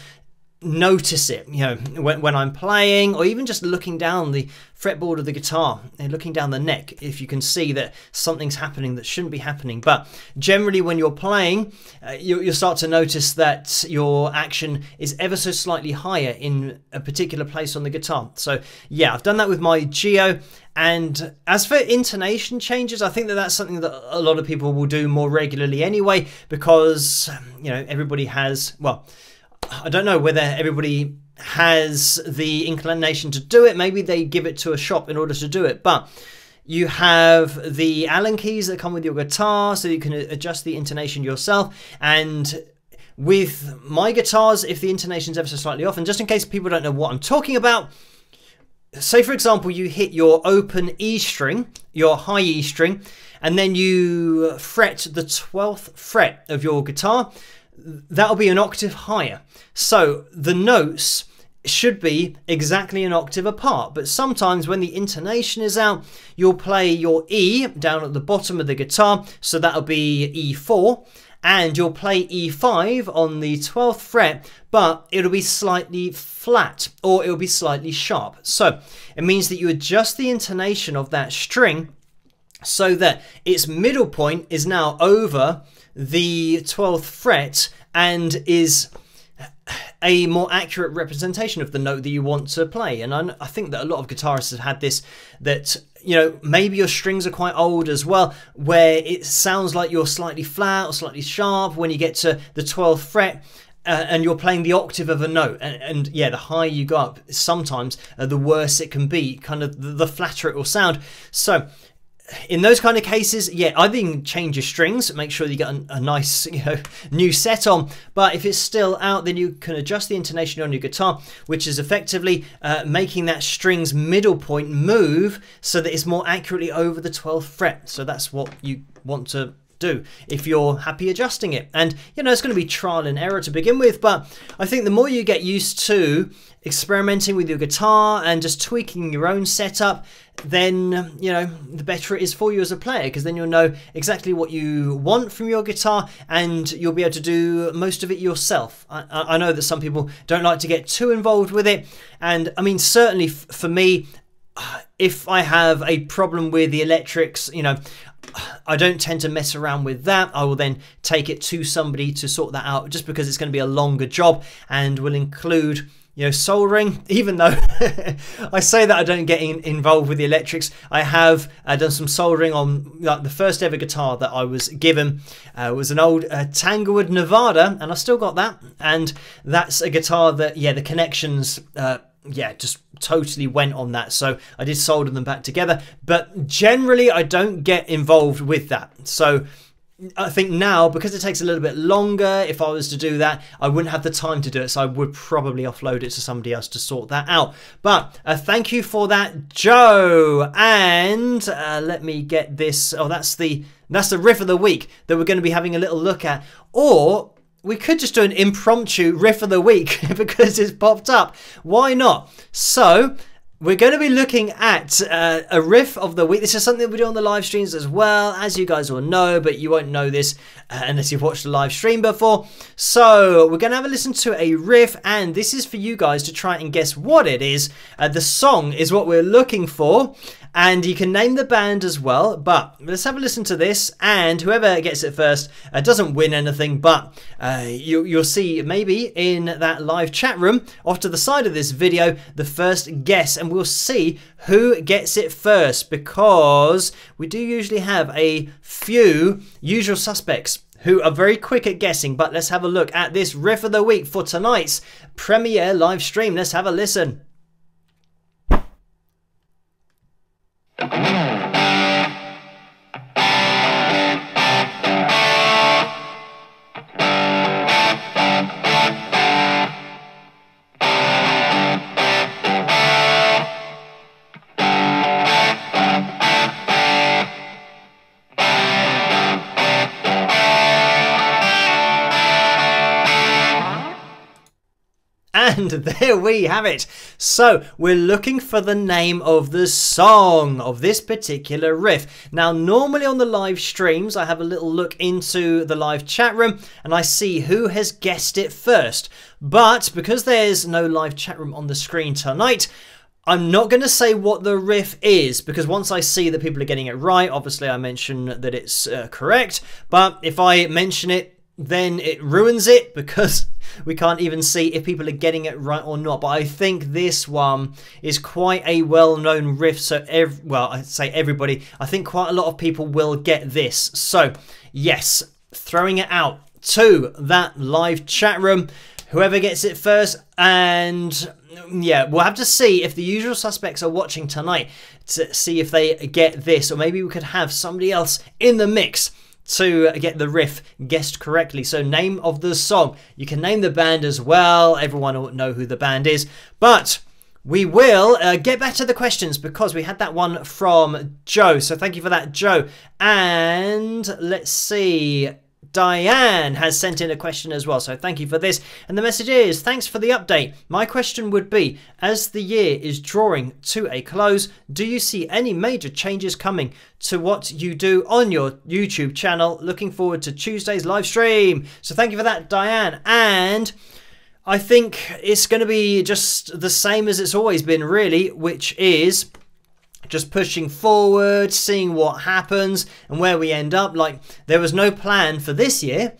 notice it, you know, when I'm playing, or even just looking down the fretboard of the guitar and looking down the neck, if you can see that something's happening that shouldn't be happening. But generally when you're playing, you'll start to notice that your action is ever so slightly higher in a particular place on the guitar. So yeah, I've done that with my Geo. And as for intonation changes, I think that that's something that a lot of people will do more regularly anyway, because, you know, everybody has, well, I don't know whether everybody has the inclination to do it. Maybe they give it to a shop in order to do it. But you have the Allen keys that come with your guitar, so you can adjust the intonation yourself. And with my guitars, if the intonation's ever so slightly off, and just in case people don't know what I'm talking about, say for example you hit your open E string, your high E string, and then you fret the 12th fret of your guitar, that'll be an octave higher. So the notes should be exactly an octave apart, but sometimes when the intonation is out, you'll play your E down at the bottom of the guitar, so that'll be E4, and you'll play E5 on the 12th fret, but it'll be slightly flat, or it'll be slightly sharp. So it means that you adjust the intonation of that string so that its middle point is now over the 12th fret and is a more accurate representation of the note that you want to play. And I think that a lot of guitarists have had this, that, you know, maybe your strings are quite old as well, where it sounds like you're slightly flat or slightly sharp when you get to the 12th fret. And you're playing the octave of a note, and yeah, the higher you go up, sometimes the worse it can be, kind of the flatter it will sound. So in those kind of cases, yeah, I think change your strings, make sure you get a nice, you know, new set on. But if it's still out, then you can adjust the intonation on your guitar, which is effectively making that string's middle point move so that it's more accurately over the 12th fret. So that's what you want to do if you're happy adjusting it. And, you know, it's going to be trial and error to begin with, but I think the more you get used to experimenting with your guitar and just tweaking your own setup, then, you know, the better it is for you as a player, because then you'll know exactly what you want from your guitar and you'll be able to do most of it yourself. I know that some people don't like to get too involved with it, and I mean, certainly for me, if I have a problem with the electrics, you know, I don't tend to mess around with that. I will then take it to somebody to sort that out, just because it's going to be a longer job and will include, soldering, even though I say that I don't get involved with the electrics. I have done some soldering on like the first ever guitar that I was given. It was an old Tanglewood Nevada, and I still got that. And that's a guitar that, the connections, just totally went on that. So I did solder them back together. But generally, I don't get involved with that. So I think now, because it takes a little bit longer, if I was to do that, I wouldn't have the time to do it. So I would probably offload it to somebody else to sort that out. But thank you for that, Joe. And let me get this. Oh, that's the riff of the week that we're going to be having a little look at. Or we could just do an impromptu riff of the week because it's popped up. Why not? So we're going to be looking at a riff of the week. This is something that we do on the live streams as well, as you guys will know, but you won't know this unless you've watched the live stream before. So we're going to have a listen to a riff, and this is for you guys to try and guess what it is. The song is what we're looking for, and you can name the band as well. But let's have a listen to this, and whoever gets it first doesn't win anything, but you'll see maybe in that live chat room off to the side of this video the first guess, and we'll see who gets it first, because we do usually have a few usual suspects who are very quick at guessing. But let's have a look at this riff of the week for tonight's premiere live stream. Let's have a listen. And there we have it. So we're looking for the name of the song of this particular riff. Now, normally on the live streams, I have a little look into the live chat room and I see who has guessed it first. But because there's no live chat room on the screen tonight, I'm not going to say what the riff is, because once I see that people are getting it right, obviously I mention that it's correct. But if I mention it, then it ruins it, because we can't even see if people are getting it right or not. But I think this one is quite a well-known riff, so I'd say everybody, I think quite a lot of people will get this. So yes, throwing it out to that live chat room, whoever gets it first. And yeah, we'll have to see if the usual suspects are watching tonight to see if they get this, or maybe we could have somebody else in the mix to get the riff guessed correctly. So name of the song. You can name the band as well. Everyone will know who the band is. But we will get back to the questions, because we had that one from Joe. So thank you for that, Joe. And let's see. Diane has sent in a question as well, so thank you for this. And the message is, thanks for the update. My question would be, as the year is drawing to a close, do you see any major changes coming to what you do on your YouTube channel? Looking forward to Tuesday's live stream. So thank you for that, Diane. And I think it's going to be just the same as it's always been, really, which is just pushing forward, seeing what happens and where we end up. Like, there was no plan for this year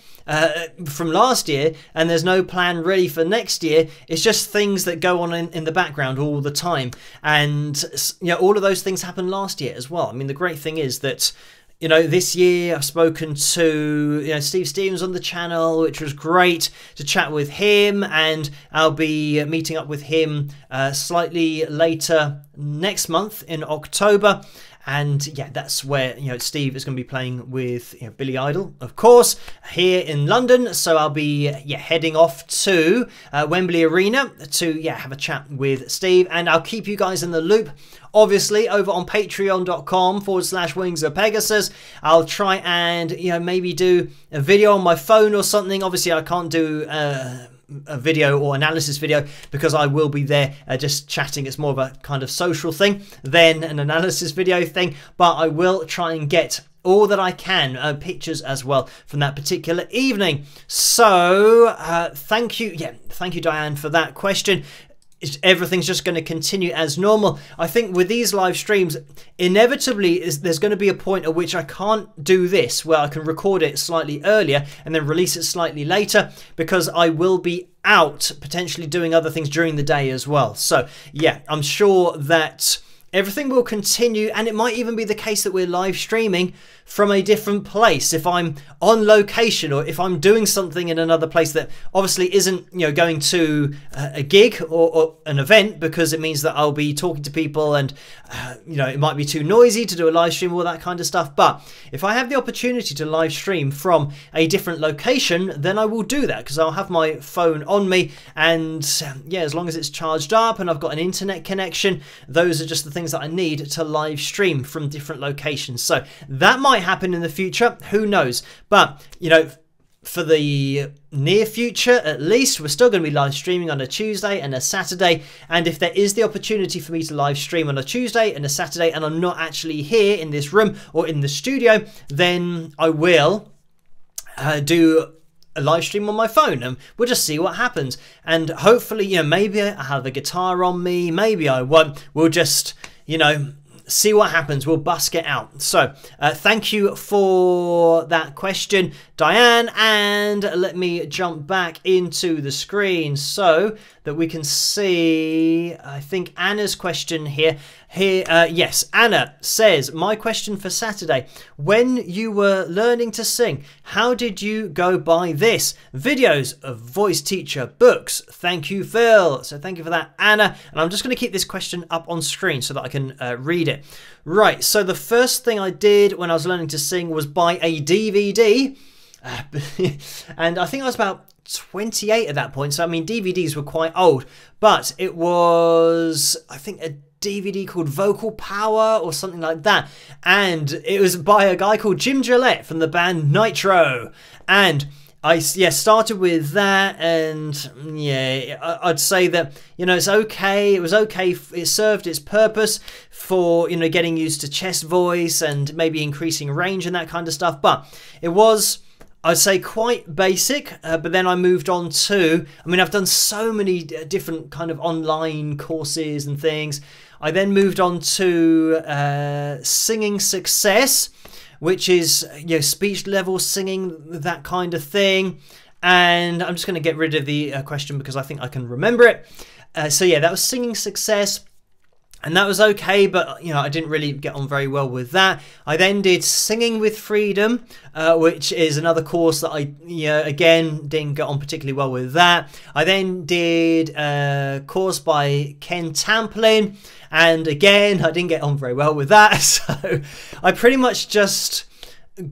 from last year, and there's no plan really for next year. It's just things that go on in the background all the time. And all of those things happened last year as well. I mean, the great thing is that this year I've spoken to Steve Stevens on the channel, which was great to chat with him, and I'll be meeting up with him slightly later next month in October. And yeah, that's where Steve is going to be playing with Billy Idol, of course, here in London. So I'll be heading off to Wembley Arena to have a chat with Steve, and I'll keep you guys in the loop. Obviously, over on patreon.com/Wings of Pegasus, I'll try and maybe do a video on my phone or something. Obviously, I can't do a video or analysis video because I will be there just chatting. It's more of a kind of social thing than an analysis video thing, but I will try and get all that I can, pictures as well from that particular evening. So thank you Diane for that question. everything's just going to continue as normal. I think with these live streams, inevitably there's going to be a point at which I can't do this, where I can record it slightly earlier and then release it slightly later, because I will be out potentially doing other things during the day as well. So yeah, I'm sure that everything will continue, and it might even be the case that we're live streaming from a different place if I'm on location, or if I'm doing something in another place that obviously isn't, you know, going to a gig or an event, because it means that I'll be talking to people, and you know, it might be too noisy to do a live stream, all that kind of stuff. But if I have the opportunity to live stream from a different location, then I will do that, because I'll have my phone on me, and yeah, as long as it's charged up and I've got an internet connection, those are just the things that I need to live stream from different locations. So that might happen in the future, who knows. But you know, for the near future at least, we're still going to be live streaming on a Tuesday and a Saturday. And if there is the opportunity for me to live stream on a Tuesday and a Saturday, and I'm not actually here in this room or in the studio, then I will do a live stream on my phone, and we'll just see what happens. And hopefully, you know, maybe I have a guitar on me, maybe I won't. We'll just, you know, see what happens. We'll busk it out. So thank you for that question, Diane, and let me jump back into the screen so that we can see, I think, Anna's question here. Yes, Anna says, my question for Saturday: when you were learning to sing, how did you go by this? Videos, a voice teacher, books? Thank you, Phil. So thank you for that, Anna. And I'm just going to keep this question up on screen so that I can read it. Right, so the first thing I did when I was learning to sing was buy a DVD. And I think I was about 28 at that point. So, I mean, DVDs were quite old. But it was, I think, a DVD called Vocal Power or something like that. And it was by a guy called Jim Gillette from the band Nitro. And I started with that, and yeah, I'd say that, you know, it's okay. It was okay. It served its purpose for, you know, getting used to chest voice and maybe increasing range and that kind of stuff. But it was, I'd say, quite basic. But then I moved on to, I mean, I've done so many different kind of online courses and things. I then moved on to Singing Success, which is, you know, speech level singing, that kind of thing. And I'm just going to get rid of the question because I think I can remember it. So yeah, that was Singing Success, and that was okay, but you know, I didn't really get on very well with that. I then did Singing with Freedom, which is another course that I, you know, again, didn't get on particularly well with that. I then did a course by Ken Tamplin, and again, I didn't get on very well with that. So I pretty much just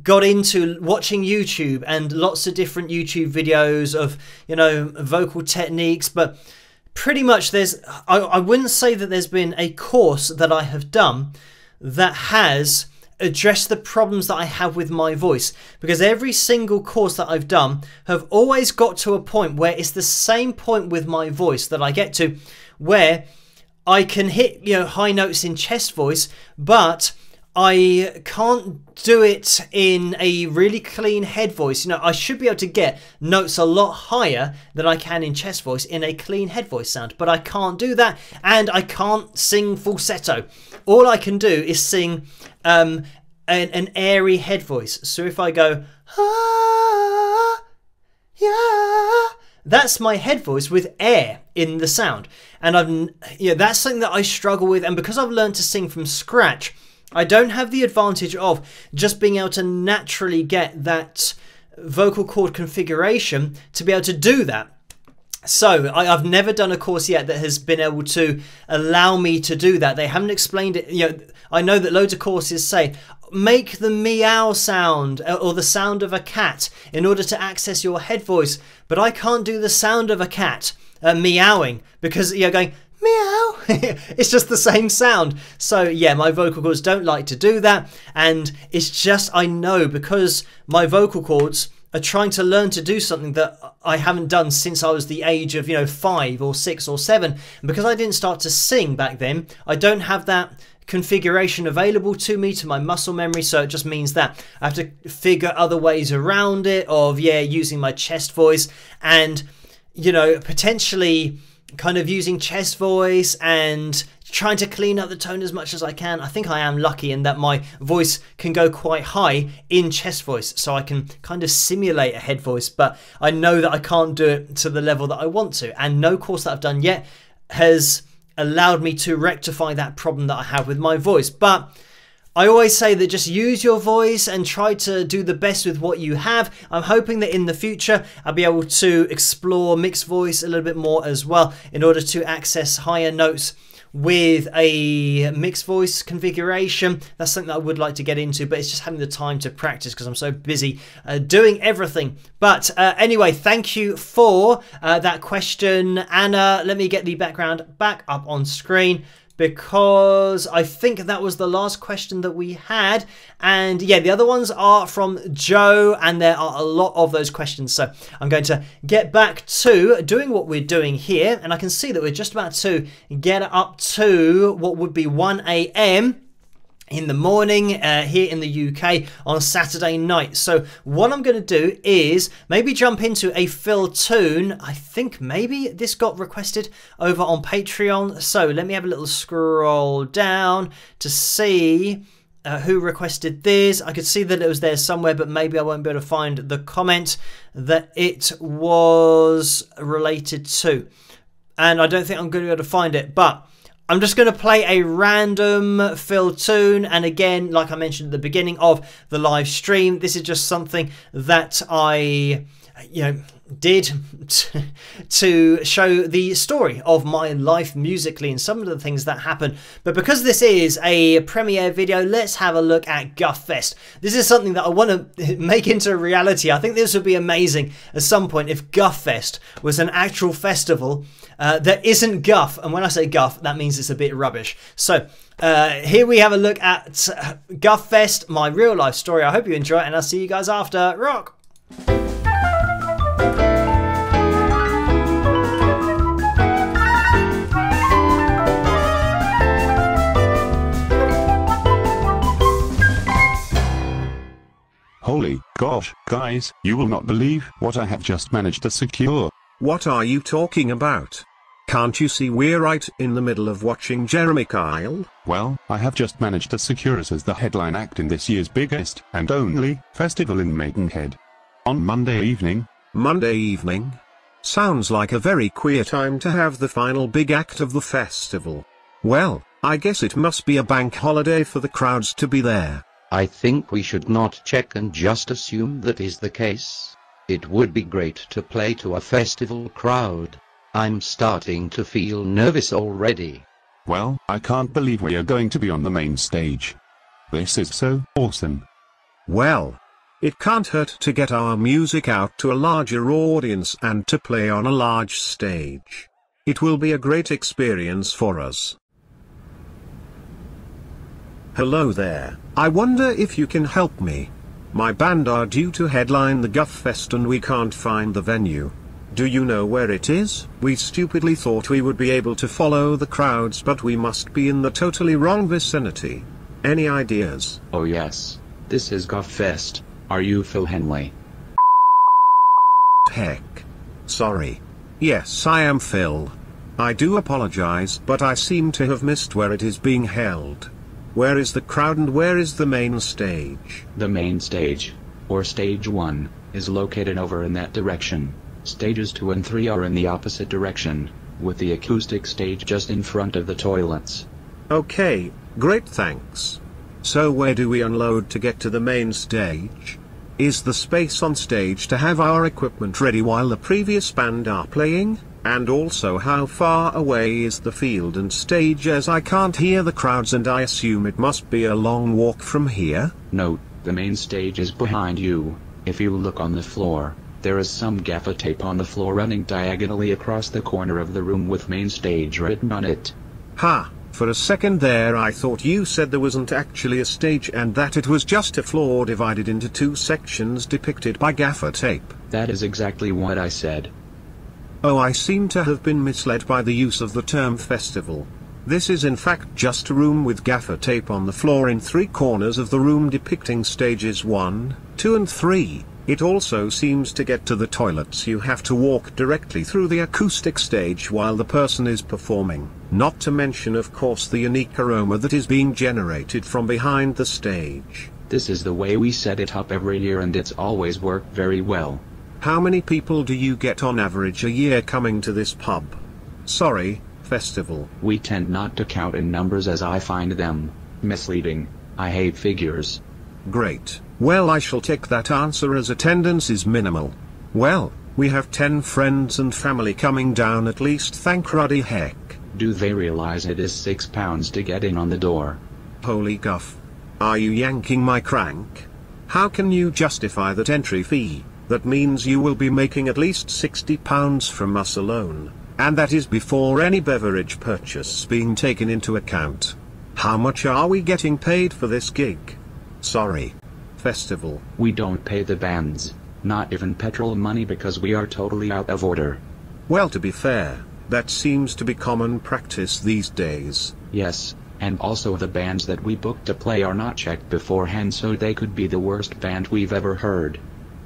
got into watching YouTube and lots of different YouTube videos of, you know, vocal techniques. But pretty much I wouldn't say that there's been a course that I have done that has addressed the problems that I have with my voice, because every single course that I've done have always got to a point where it's the same point with my voice that I get to, where I can hit, you know, high notes in chest voice, but I can't do it in a really clean head voice. You know, I should be able to get notes a lot higher than I can in chest voice in a clean head voice sound, but I can't do that, and I can't sing falsetto. All I can do is sing an airy head voice. So if I go, ah, yeah, that's my head voice with air in the sound. And that's something that I struggle with, and because I've learned to sing from scratch, I don't have the advantage of just being able to naturally get that vocal cord configuration to be able to do that. So I've never done a course yet that has been able to allow me to do that. They haven't explained it. You know, I know that loads of courses say, make the meow sound or the sound of a cat in order to access your head voice. But I can't do the sound of a cat meowing, because you're going, meow. It's just the same sound. So yeah, my vocal cords don't like to do that, and it's just, I know, because my vocal cords are trying to learn to do something that I haven't done since I was the age of, you know, 5 or 6 or 7, and because I didn't start to sing back then, I don't have that configuration available to me, to my muscle memory. So it just means that I have to figure other ways around it, of using my chest voice, and you know, potentially kind of using chest voice and trying to clean up the tone as much as I can. I think I am lucky in that my voice can go quite high in chest voice, so I can kind of simulate a head voice, but I know that I can't do it to the level that I want to, and no course that I've done yet has allowed me to rectify that problem that I have with my voice. But I always say that just use your voice and try to do the best with what you have. I'm hoping that in the future I'll be able to explore mixed voice a little bit more as well in order to access higher notes with a mixed voice configuration. That's something that I would like to get into, but it's just having the time to practice because I'm so busy doing everything. But anyway, thank you for that question, Anna. Let me get the background back up on screen, because I think that was the last question that we had. And yeah, the other ones are from Joe, and there are a lot of those questions. So I'm going to get back to doing what we're doing here. And I can see that we're just about to get up to what would be 1 a.m. in the morning here in the UK on Saturday night. So what I'm going to do is maybe jump into a fill tune. I think maybe this got requested over on Patreon. So let me have a little scroll down to see who requested this. I could see that it was there somewhere, but maybe I won't be able to find the comment that it was related to. And I don't think I'm going to be able to find it, but I'm just going to play a random fill tune, and again, like I mentioned at the beginning of the live stream, this is just something that I, did to show the story of my life musically and some of the things that happen. But because this is a premiere video, let's have a look at Guffest. This is something that I want to make into a reality. I think this would be amazing at some point if Guffest was an actual festival that isn't guff, and when I say guff, that means it's a bit rubbish. So here we have a look at Guffest, my real life story. I hope you enjoy it, and I'll see you guys after. Rock! Holy gosh, guys, you will not believe what I have just managed to secure. What are you talking about? Can't you see we're right in the middle of watching Jeremy Kyle? Well, I have just managed to secure us as the headline act in this year's biggest and only festival in Maidenhead. On Monday evening. Monday evening? Sounds like a very queer time to have the final big act of the festival. Well, I guess it must be a bank holiday for the crowds to be there. I think we should not check and just assume that is the case. It would be great to play to a festival crowd. I'm starting to feel nervous already. Well, I can't believe we are going to be on the main stage. This is so awesome. Well, it can't hurt to get our music out to a larger audience and to play on a large stage. It will be a great experience for us. Hello there, I wonder if you can help me. My band are due to headline the Guffest and we can't find the venue. Do you know where it is? We stupidly thought we would be able to follow the crowds, but we must be in the totally wrong vicinity. Any ideas? Oh yes, this is Guffest. Are you Phil Henley? Heck. Sorry. Yes, I am Phil. I do apologize, but I seem to have missed where it is being held. Where is the crowd and where is the main stage? The main stage, or stage 1, is located over in that direction. Stages 2 and 3 are in the opposite direction, with the acoustic stage just in front of the toilets. Okay, great, thanks. So where do we unload to get to the main stage? Is the space on stage to have our equipment ready while the previous band are playing? And also, how far away is the field and stage, as I can't hear the crowds and I assume it must be a long walk from here? Note, the main stage is behind you. If you look on the floor, there is some gaffer tape on the floor running diagonally across the corner of the room with main stage written on it. Ha, for a second there I thought you said there wasn't actually a stage and that it was just a floor divided into 2 sections depicted by gaffer tape. That is exactly what I said. Oh, I seem to have been misled by the use of the term festival. This is in fact just a room with gaffer tape on the floor in 3 corners of the room depicting stages 1, 2 and 3. It also seems to get to the toilets you have to walk directly through the acoustic stage while the person is performing, not to mention of course the unique aroma that is being generated from behind the stage. This is the way we set it up every year and it's always worked very well. How many people do you get on average a year coming to this pub? Sorry, festival. We tend not to count in numbers as I find them misleading. I hate figures. Great. Well, I shall take that answer as attendance is minimal. Well, we have 10 friends and family coming down at least, thank ruddy heck. Do they realize it is £6 to get in on the door? Holy guff. Are you yanking my crank? How can you justify that entry fee? That means you will be making at least £60 from us alone. And that is before any beverage purchase being taken into account. How much are we getting paid for this gig? Sorry. Festival. We don't pay the bands, not even petrol money, because we are totally out of order. Well, to be fair, that seems to be common practice these days. Yes, and also the bands that we book to play are not checked beforehand, so they could be the worst band we've ever heard.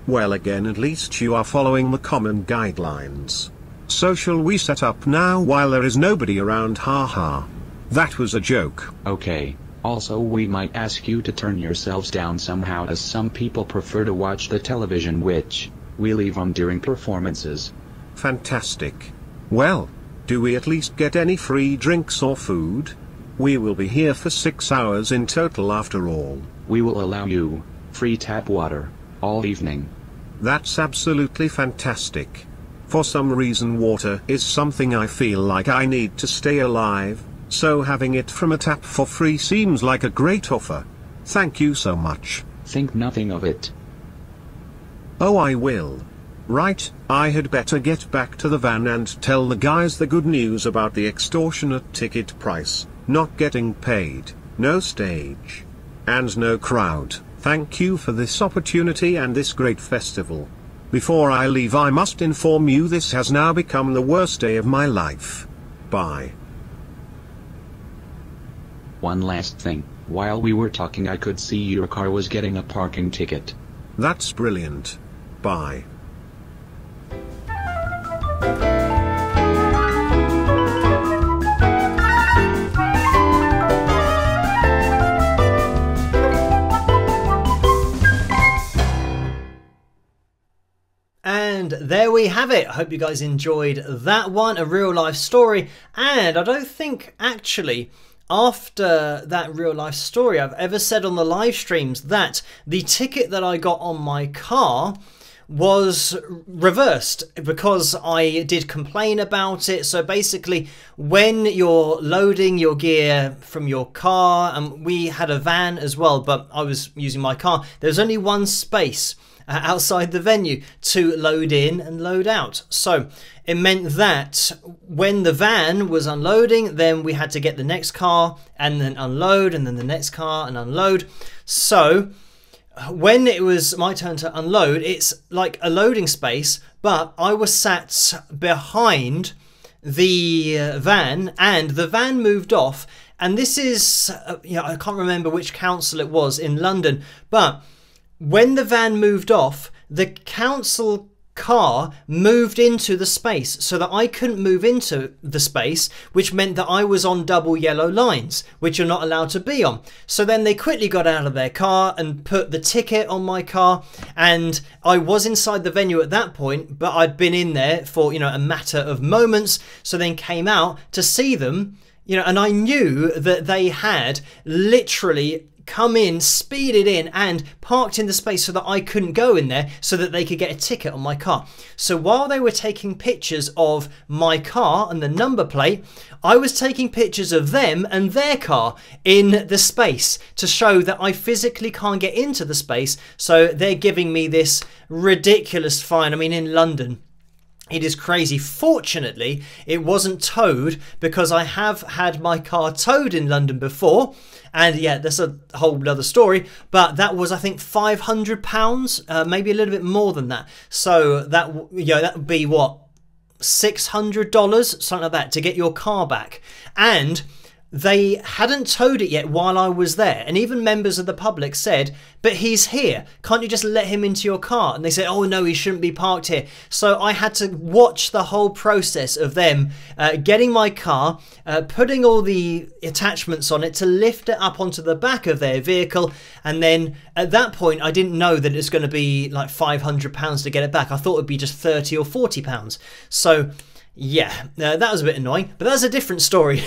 Well, again, at least you are following the common guidelines. So shall we set up now while there is nobody around? Haha. That was a joke. Okay. Also, we might ask you to turn yourselves down somehow, as some people prefer to watch the television, which we leave on during performances. Fantastic. Well, do we at least get any free drinks or food? We will be here for 6 hours in total after all. We will allow you free tap water all evening. That's absolutely fantastic. For some reason water is something I feel like I need to stay alive. So having it from a tap for free seems like a great offer. Thank you so much. Think nothing of it. Oh, I will. Right, I had better get back to the van and tell the guys the good news about the extortionate ticket price, not getting paid, no stage, and no crowd. Thank you for this opportunity and this great festival. Before I leave, I must inform you this has now become the worst day of my life. Bye. One last thing, while we were talking I could see your car was getting a parking ticket. That's brilliant. Bye. And there we have it. I hope you guys enjoyed that one, a real life story. And I don't think actually after that real life story I've ever said on the live streams that the ticket that I got on my car was reversed because I did complain about it. So basically, when you're loading your gear from your car, and we had a van as well, but I was using my car, there's only one space outside the venue to load in and load out. So it meant that when the van was unloading, then we had to get the next car and then unload, and then the next car and unload. So when it was my turn to unload, it's like a loading space, but I was sat behind the van, and the van moved off. And this is, I can't remember which council it was in London, but when the van moved off, the council car moved into the space so that I couldn't move into the space, which meant that I was on double yellow lines, which you're not allowed to be on. So then they quickly got out of their car and put the ticket on my car, and I was inside the venue at that point, but I'd been in there for, a matter of moments, so then came out to see them, and I knew that they had literally come in, speeded in and parked in the space so that I couldn't go in there, so that they could get a ticket on my car. So while they were taking pictures of my car and the number plate, I was taking pictures of them and their car in the space to show that I physically can't get into the space. So they're giving me this ridiculous fine. I mean, in London, it is crazy. Fortunately, it wasn't towed, because I have had my car towed in London before. And yeah, that's a whole other story. But that was, I think, £500, maybe a little bit more than that. So that would be what, $600, something like that, to get your car back. And they hadn't towed it yet while I was there. And even members of the public said, but he's here. Can't you just let him into your car? And they said, oh no, he shouldn't be parked here. So I had to watch the whole process of them getting my car, putting all the attachments on it to lift it up onto the back of their vehicle. And then at that point, I didn't know that it's going to be like £500 to get it back. I thought it'd be just £30 or £40. So yeah, that was a bit annoying, but that's a different story.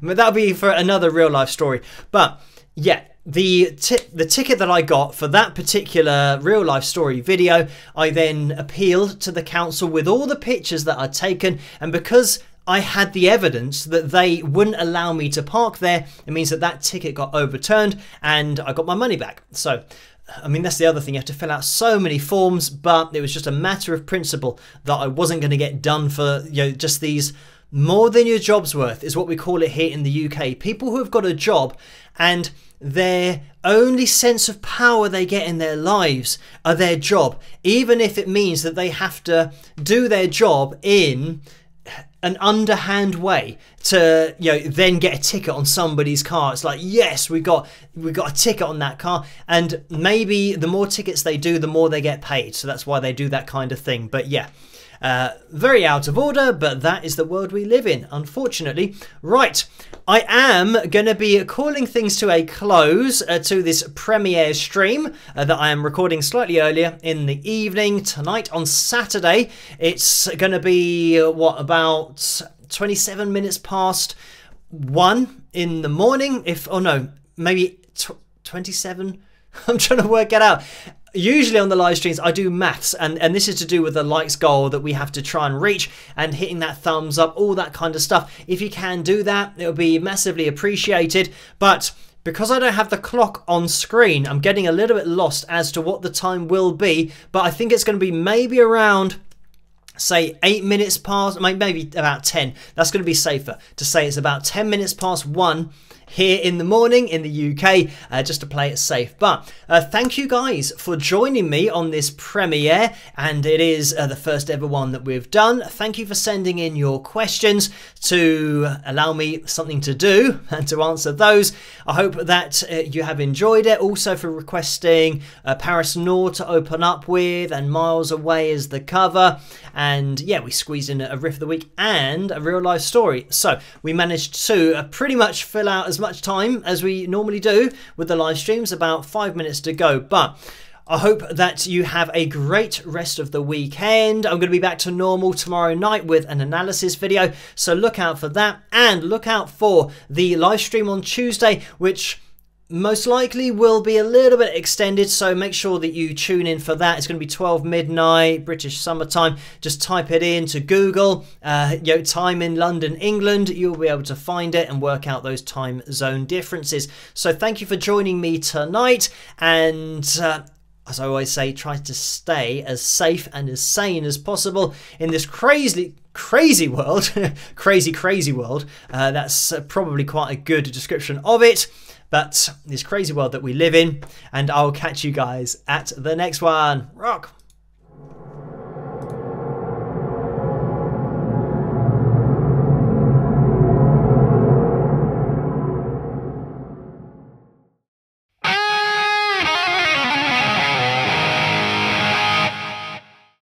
That'll be for another real life story. But yeah, the ticket that I got for that particular real life story video, I then appealed to the council with all the pictures that I'd taken, and because I had the evidence that they wouldn't allow me to park there, it means that that ticket got overturned and I got my money back. So I mean, that's the other thing. You have to fill out so many forms, but it was just a matter of principle that I wasn't going to get done for, just these more than your job's worth is what we call it here in the UK. People who have got a job and their only sense of power they get in their lives are their job, even if it means that they have to do their job in an underhand way to then get a ticket on somebody's car. It's like, yes, we got a ticket on that car, and maybe the more tickets they do, the more they get paid. So that's why they do that kind of thing. But yeah, very out of order, but that is the world we live in, unfortunately. Right, I am going to be calling things to a close to this premiere stream that I am recording slightly earlier in the evening tonight on Saturday. It's going to be, what, about 27 minutes past 1 in the morning, maybe 27. I'm trying to work it out. Usually on the live streams I do maths, and this is to do with the likes goal that we have to try and reach, and hitting that thumbs up, all that kind of stuff. If you can do that, it would be massively appreciated. But because I don't have the clock on screen, I'm getting a little bit lost as to what the time will be, but I think it's going to be maybe around, say, 8 minutes past, maybe about 10. That's going to be safer to say it's about 10 minutes past 1 here in the morning in the UK, just to play it safe. But thank you guys for joining me on this premiere, and it is the first ever one that we've done. Thank you for sending in your questions to allow me something to do and to answer those. I hope that you have enjoyed it. Also for requesting Paris Nord to open up with and Miles Away as the cover. And yeah, we squeezed in a riff of the week and a real life story. So we managed to pretty much fill out as much time as we normally do with the live streams, about 5 minutes to go. But I hope that you have a great rest of the weekend. I'm going to be back to normal tomorrow night with an analysis video, so look out for that, and look out for the live stream on Tuesday, which most likely will be a little bit extended, so make sure that you tune in for that. It's going to be 12 midnight British summertime. Just type it into Google, time in London, England. You'll be able to find it and work out those time zone differences. So thank you for joining me tonight, and as I always say, try to stay as safe and as sane as possible in this crazy world. crazy world. That's probably quite a good description of it. But this crazy world that we live in, and I'll catch you guys at the next one. Rock!